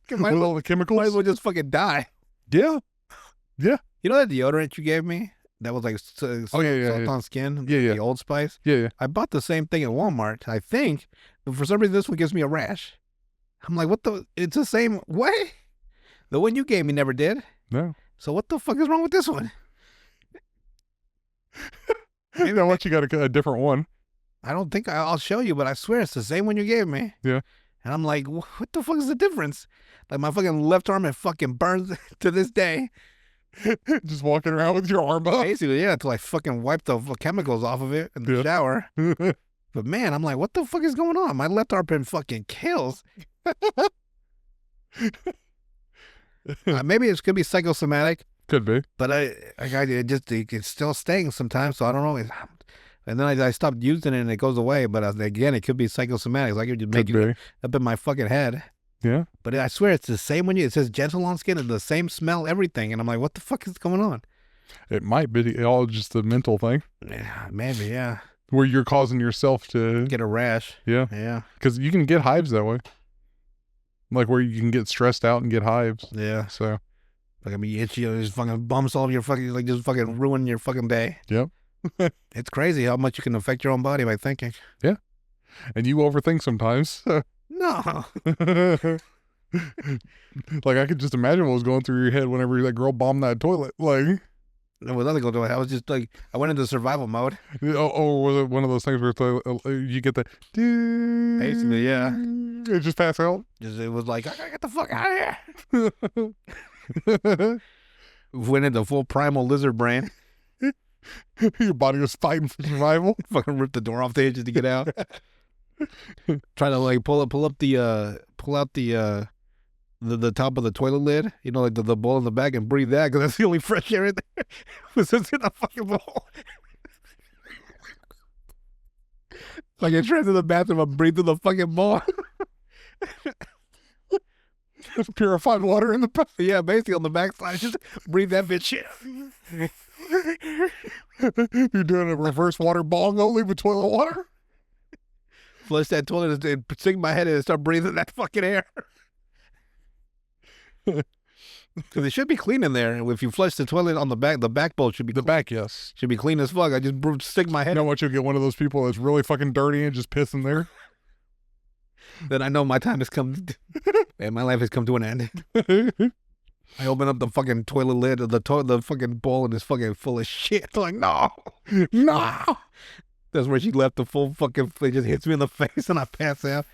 With all the chemicals. Might as well just fucking die. Yeah. You know that deodorant you gave me? That was like yeah, salt on skin? Yeah. The Old Spice? Yeah. I bought the same thing at Walmart, I think. But for some reason, this one gives me a rash. I'm like, what the? It's the same way? The one you gave me never did. No. So what the fuck is wrong with this one? You know what? You got a different one. I don't think I'll show you, but I swear it's the same one you gave me. Yeah. And I'm like, what the fuck is the difference? Like my fucking left arm, it fucking burns to this day. Just walking around with your arm up. Basically, yeah, until I fucking wipe the chemicals off of it in the shower. But man, I'm like, what the fuck is going on? My left armpit fucking kills. Maybe it could be psychosomatic. Could be. But it's still staying sometimes, so I don't know. And then I stopped using it and it goes away. But again, it could be psychosomatic. Like it just make it up in my fucking head. Yeah. But I swear it's the same when it says gentle on skin and the same smell, everything. And I'm like, what the fuck is going on? It might be all just a mental thing. Yeah, maybe, yeah. Where you're causing yourself to get a rash. Yeah. Yeah. Because you can get hives that way. Like where you can get stressed out and get hives. Yeah. So. Like, I mean, itchy, just fucking bumps all of your fucking, like, just fucking ruin your fucking day. Yep. It's crazy how much you can affect your own body by thinking. Yeah. And you overthink sometimes. No. Like, I could just imagine what was going through your head whenever that girl bombed that toilet. Like, there was nothing going on. I was just like, I went into survival mode. Oh, was it one of those things where you get the... Basically, yeah. It just pass out? It was like, I gotta get the fuck out of here. Went into full primal lizard brain. Your body was fighting for survival. Fucking ripped the door off the hinges to get out. Trying to like pull out the top of the toilet lid, you know, like the bowl in the back, and breathe that because that's the only fresh air in there. Was just in the fucking bowl. Like I tried to the bathroom, I breathe through the fucking bowl. There's purified water in the back. Yeah, basically on the backside, just breathe that bitch in. You're doing a reverse water bong only with toilet water? Flush that toilet and stick my head in and start breathing that fucking air. Because it should be clean in there. If you flush the toilet on the back bowl should be yes. Should be clean as fuck. I just stick my head. You know what? You'll get one of those people that's really fucking dirty and just piss in there. Then I know my time has come. And my life has come to an end. I open up the fucking toilet lid of the fucking bowl and it's fucking full of shit. I'm like, no. That's where she left the full fucking, it just hits me in the face and I pass out.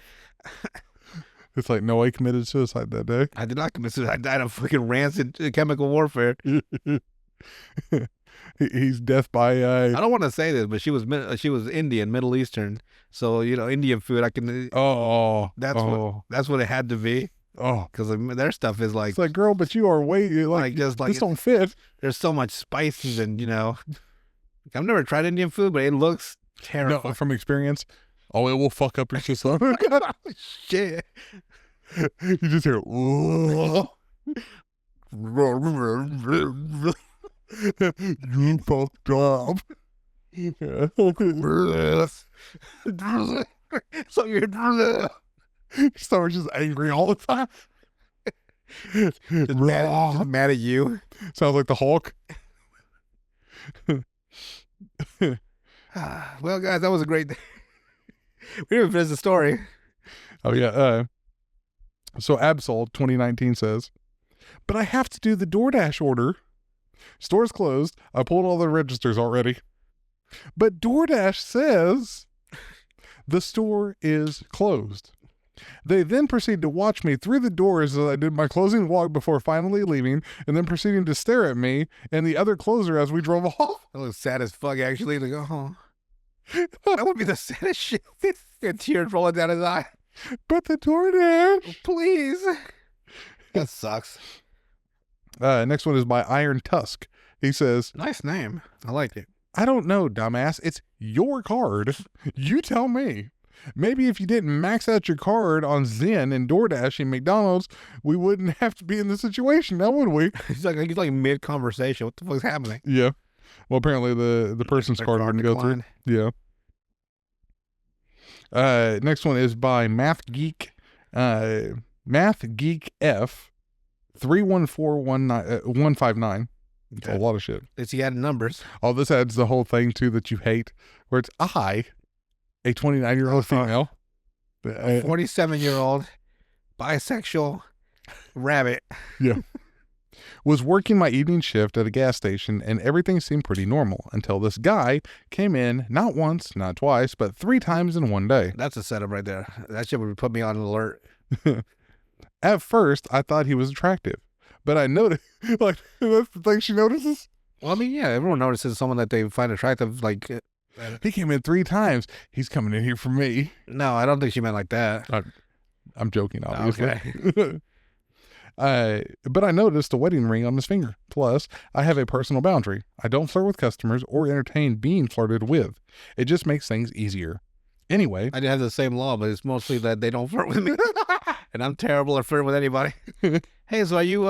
It's like, no, I committed suicide that day. I did not commit suicide. I died of fucking rancid chemical warfare. He's death by... I don't want to say this, but she was Indian, Middle Eastern. So, you know, Indian food, I can... That's what it had to be. Oh. Because their stuff is like... It's like, girl, but you are way... Like just like... This don't fit. There's so much spices and, you know... I've never tried Indian food, but it looks terrible. No, from experience... Oh, it will fuck up your system. Shit. You just hear, you fucked up. So you're Stomach's just angry all the time. Just mad at you. Sounds like the Hulk. Well, guys, that was a great day. We didn't finish the story. Oh, yeah. So Absol 2019 says, but I have to do the DoorDash order. Store's closed. I pulled all the registers already. But DoorDash says the store is closed. They then proceed to watch me through the doors as I did my closing walk before finally leaving, and then proceeding to stare at me and the other closer as we drove off. That looks sad as fuck, actually. Like, oh. That would be the saddest shit. And tears rolling down his eye. But the DoorDash. Please. That sucks. Next one is by Iron Tusk. He says, Nice name. I like it. I don't know, dumbass. It's your card. You tell me. Maybe if you didn't max out your card on Zen and DoorDash and McDonald's, we wouldn't have to be in this situation, now would we? He's like mid conversation. What the fuck's happening? Yeah. Well, apparently the person's Their card card wouldn't go through. declined. Yeah. Next one is by Math Geek F 314159. It's a lot of shit. It's he added numbers. Oh, this adds the whole thing too that you hate, where it's a 29-year-old female, 47-year-old bisexual rabbit. Yeah. Was working my evening shift at a gas station, and everything seemed pretty normal until this guy came in not once, not twice, but 3 times in one day. That's a setup right there. That shit would put me on alert. At first, I thought he was attractive, but I noticed, like, that's the thing she notices. Well, I mean, yeah, everyone notices someone that they find attractive. Like, He came in 3 times. He's coming in here for me. no, I don't think she meant like that. I'm joking, obviously. Okay. But I noticed a wedding ring on his finger. Plus, I have a personal boundary. I don't flirt with customers or entertain being flirted with. It just makes things easier. Anyway. I have the same law, but it's mostly that they don't flirt with me. And I'm terrible at flirting with anybody. Hey, so are you,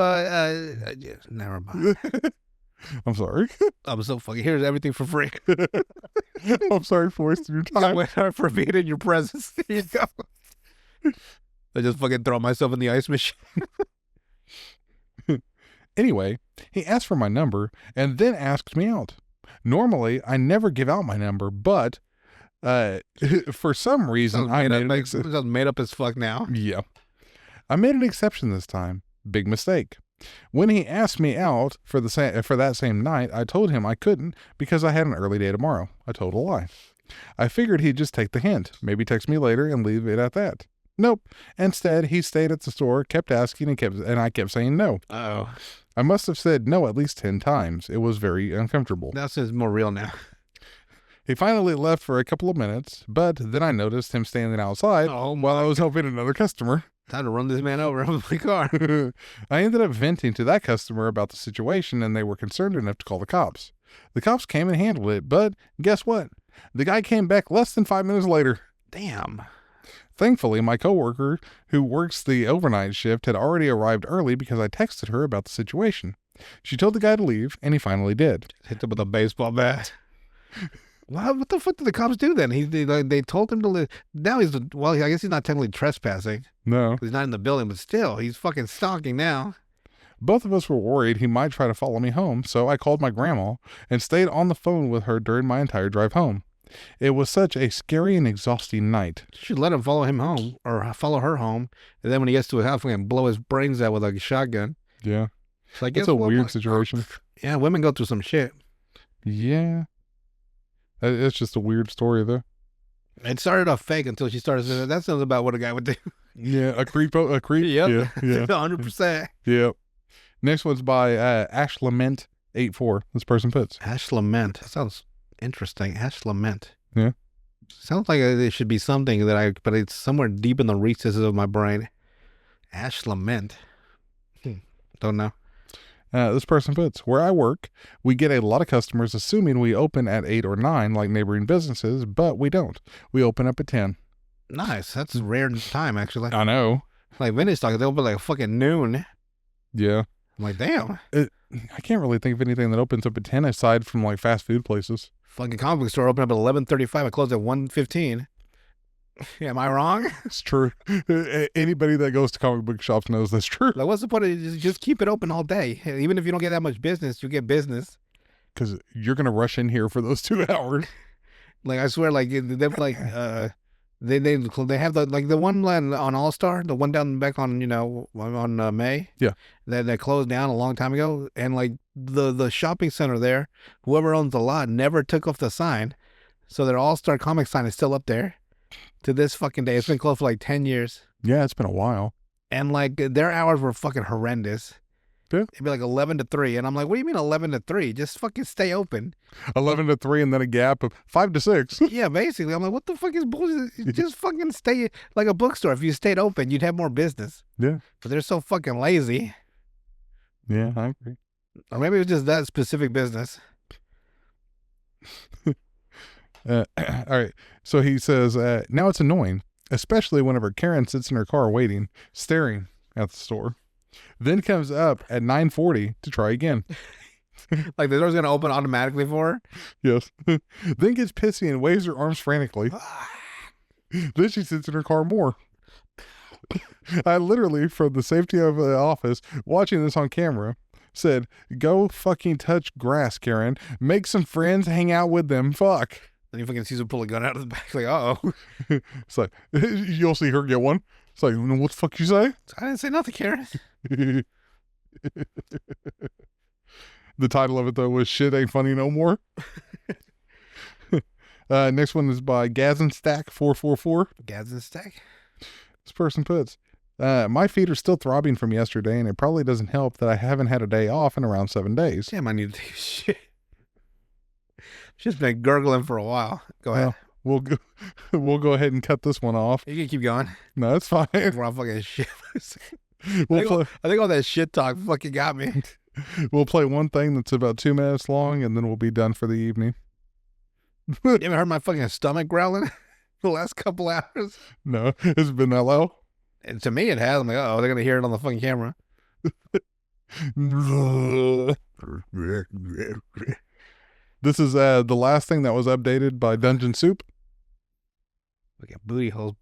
never mind. I'm sorry. I'm so fucking, here's everything for free. I'm sorry for wasting your time. For being in your presence. There you go. I just fucking throw myself in the ice machine. Anyway, he asked for my number and then asked me out. Normally, I never give out my number, but for some reason, I made up as fuck now. Yeah. I made an exception this time. Big mistake. When he asked me out for that same night, I told him I couldn't because I had an early day tomorrow. I told a lie. I figured he'd just take the hint, maybe text me later and leave it at that. Nope. Instead, he stayed at the store, kept asking, and I kept saying no. Oh. I must have said no at least 10 times. It was very uncomfortable. That seems more real now. He finally left for a couple of minutes, but then I noticed him standing outside while I was helping another customer. Time to run this man over with my car. I ended up venting to that customer about the situation, and they were concerned enough to call the cops. The cops came and handled it, but guess what? The guy came back less than 5 minutes later. Damn. Thankfully, my coworker, who works the overnight shift, had already arrived early because I texted her about the situation. She told the guy to leave, and he finally did. Hit him with a baseball bat. What the fuck did the cops do then? They told him to leave. Now I guess he's not technically trespassing. No. He's not in the building, but still, he's fucking stalking now. Both of us were worried he might try to follow me home, so I called my grandma and stayed on the phone with her during my entire drive home. It was such a scary and exhausting night. You should let him follow him home, or follow her home, and then when he gets to his house, we can blow his brains out with like a shotgun. Yeah. Like, it's a weird situation. Yeah, women go through some shit. Yeah. It's just a weird story, though. It started off fake until she started saying that sounds about what a guy would do. Yeah, a creep. Yep. Yeah. 100%. Yep. Next one's by Ash Lament84. This person puts. Ash Lament. That sounds interesting. Ash Lament. Yeah. Sounds like it should be something but it's somewhere deep in the recesses of my brain. Ash Lament. Don't know. This person puts, where I work, we get a lot of customers assuming we open at 8 or 9 like neighboring businesses, but we don't. We open up at 10. Nice. That's a rare time, actually. I know. Like vintage stock, they open like fucking noon. Yeah. I'm like, damn. I can't really think of anything that opens up at 10 aside from like fast food places. Fucking comic book store open up at 11:35. I close at 1:15. Am I wrong? It's true. Anybody that goes to comic book shops knows that's true. Like, what's the point of just keep it open all day? Even if you don't get that much business, you get business. Because you're gonna rush in here for those 2 hours. Like, I swear, like they're like they have the one on All Star, the one down back on on May. Yeah, that closed down a long time ago, and like the shopping center there, whoever owns the lot never took off the sign, so their All Star comic sign is still up there to this fucking day. It's been closed for like 10 years. Yeah, it's been a while. And like their hours were fucking horrendous. Yeah. It'd be like 11 to 3. And I'm like, what do you mean 11 to 3? Just fucking stay open. 11 to 3 and then a gap of 5 to 6. Yeah, basically. I'm like, what the fuck is bullshit? Just fucking stay like a bookstore. If you stayed open, you'd have more business. Yeah. But they're so fucking lazy. Yeah, I agree. Or maybe it was just that specific business. All right. So he says, now it's annoying, especially whenever Karen sits in her car waiting, staring at the store. Then comes up at 9:40 to try again. Like the door's going to open automatically for her? Yes. Then gets pissy and waves her arms frantically. Then she sits in her car more. I literally, from the safety of the office, watching this on camera, said, go fucking touch grass, Karen. Make some friends, hang out with them. Fuck. Then you fucking sees her pull a gun out of the back. Like, uh-oh. It's like, you'll see her get one. It's like, what the fuck you say? I didn't say nothing, Karen. The title of it, though, was Shit Ain't Funny No More. Next one is by Gazenstack444. Gadsden Stack? This person puts, my feet are still throbbing from yesterday, and it probably doesn't help that I haven't had a day off in around 7 days. Damn, I need to take a shit. She's been gurgling for a while. Go ahead. Well, we'll go ahead and cut this one off. You can keep going. No, it's fine. We're all fucking shit. I think all that shit talk fucking got me. We'll play one thing that's about 2 minutes long, and then we'll be done for the evening. You ever heard my fucking stomach growling the last couple hours? No, it's been that low. And to me, it has. I'm like, oh, they're going to hear it on the fucking camera. This is the last thing that was updated by Dungeon Soup. Look at booty holes.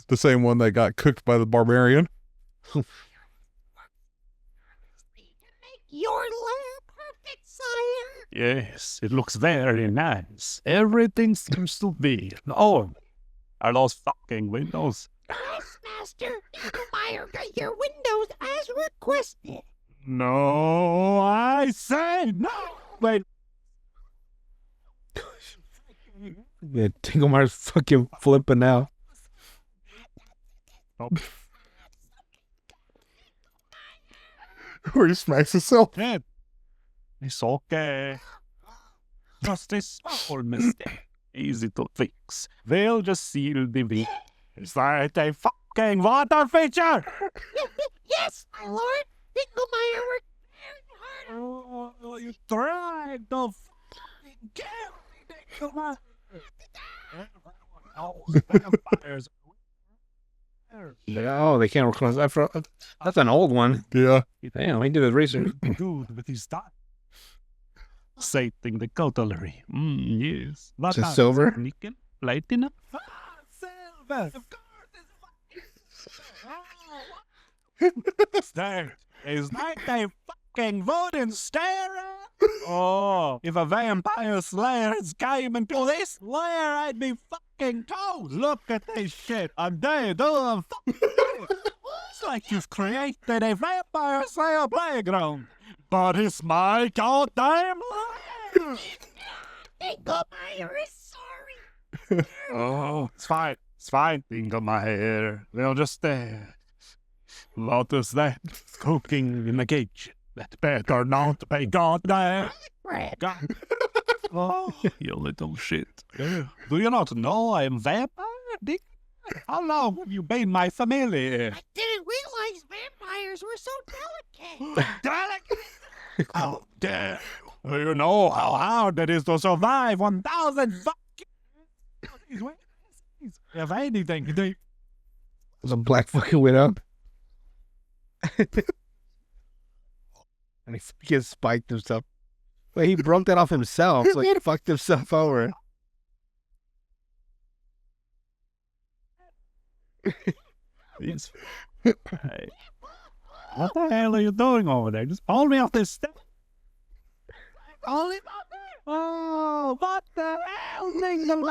The same one that got cooked by the barbarian. Your lamp perfect, sire. Yes, it looks very nice. Everything seems to be. Oh, are those fucking windows? Yes, master. Meyer got your windows as requested. No, I say no. Wait. Yeah, Tinglemar's fucking flipping out. Oh. Where he smacks himself. Yeah, it's okay. Just a small mistake. Easy to fix. They'll just seal the V. Is that a fucking water feature? Yes, my lord. Dinkelmeyer worked very hard. Oh, you tried to fucking kill me, Dinkelmeyer. Oh, vampires. Oh, they can't recognize that. That's an old one. Yeah. Damn, he did his research. Good with his time. Sating the cutlery. Yes. What Just are silver? Nickel? Platinum? Silver. Of course. There. Is that a fucking wooden stair? Oh, if a vampire slayer came into this lair, I'd be fucking toast. Look at this shit. I'm dead. Oh, it's like you've created a vampire slayer playground. But it's my goddamn lair. Dinkelmeyer is sorry. Oh, it's fine. It's fine. Tingle my hair. They'll just what is that? Cooking in the kitchen. That better not be goddamn. God. Oh, you little shit. Do you not know I am vampire, Dick? How long have you been my family? I didn't realize vampires were so delicate. Delicate? How dare you? Do you know how hard it is to survive 1,000 fucking... If anything, they... There's a black fucking widow. And he fucking spiked himself. Wait, he broke that off himself, so he fucked himself over. Yes. Hey. What the hell are you doing over there? Just pull me off this step. Holy mother! Oh, what the hell, Dingle?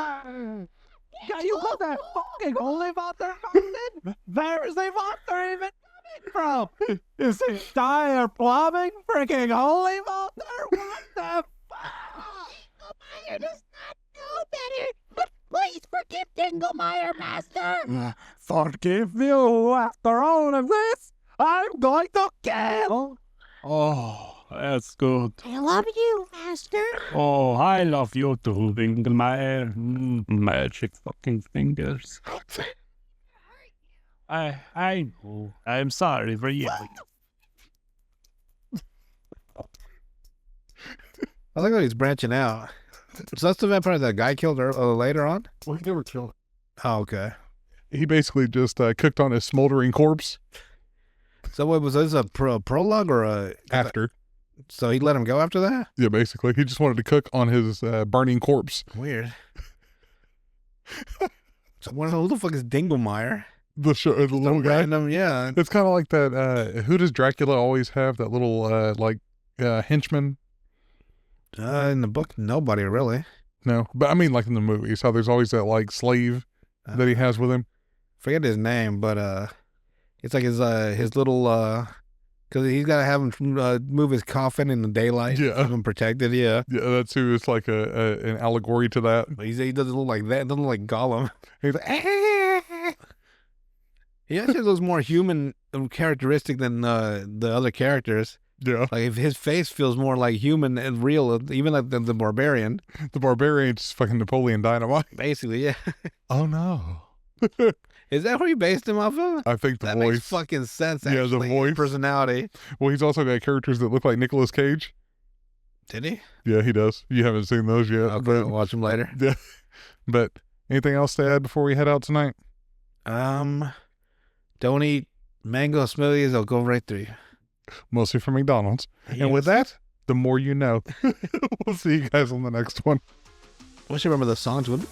Yeah, you got that fucking holy water fountain? Where is the water even coming from? Is it dire plumbing? Freaking holy water? What the fuck? Dinkelmeyer does not know better. But please please forgive Dinglemeyer, Master. Forgive you after all of this? I'm going to kill. Oh, that's good. I love you, Master. Oh, I love you too, Dinglemeyer. Magic fucking fingers. I know. I'm sorry for yelling. I like how he's branching out. So that's the vampire that guy killed later on? Well, he never killed. Oh, okay. He basically just cooked on his smoldering corpse So what was this, a prologue or a... after. So he let him go after that? Yeah, basically. He just wanted to cook on his burning corpse. Weird. So who the fuck is Dinglemeyer? The little guy. Random, yeah. It's kind of like that. Who does Dracula always have? That little henchman? In the book, nobody really. No, but I mean like in the movies, how there's always that like slave that he has with him. Forget his name, but it's like his little because he's got to have him move his coffin in the daylight. Yeah. Keep him protected. Yeah. Yeah, that's who is like an allegory to that. But he doesn't look like that. Doesn't look like Gollum. He's like, He actually looks more human characteristic than the other characters. yeah. Like if his face feels more like human and real, even like the barbarian. The barbarian's fucking Napoleon Dynamite. Basically, yeah. Oh no. Is that where you based him off of? I think the That voice. makes fucking sense. Yeah, the Actually. voice. Personality. Well, he's also got characters that look like Nicolas Cage. Did he? Yeah, he does. You haven't seen those yet. Okay, I'll watch him later. Yeah. But anything else to add before we head out tonight? Don't eat mango smoothies. They'll go right through you. Mostly from McDonald's. And with that, the more you know. We'll see you guys on the next one. I wish I remember the songs with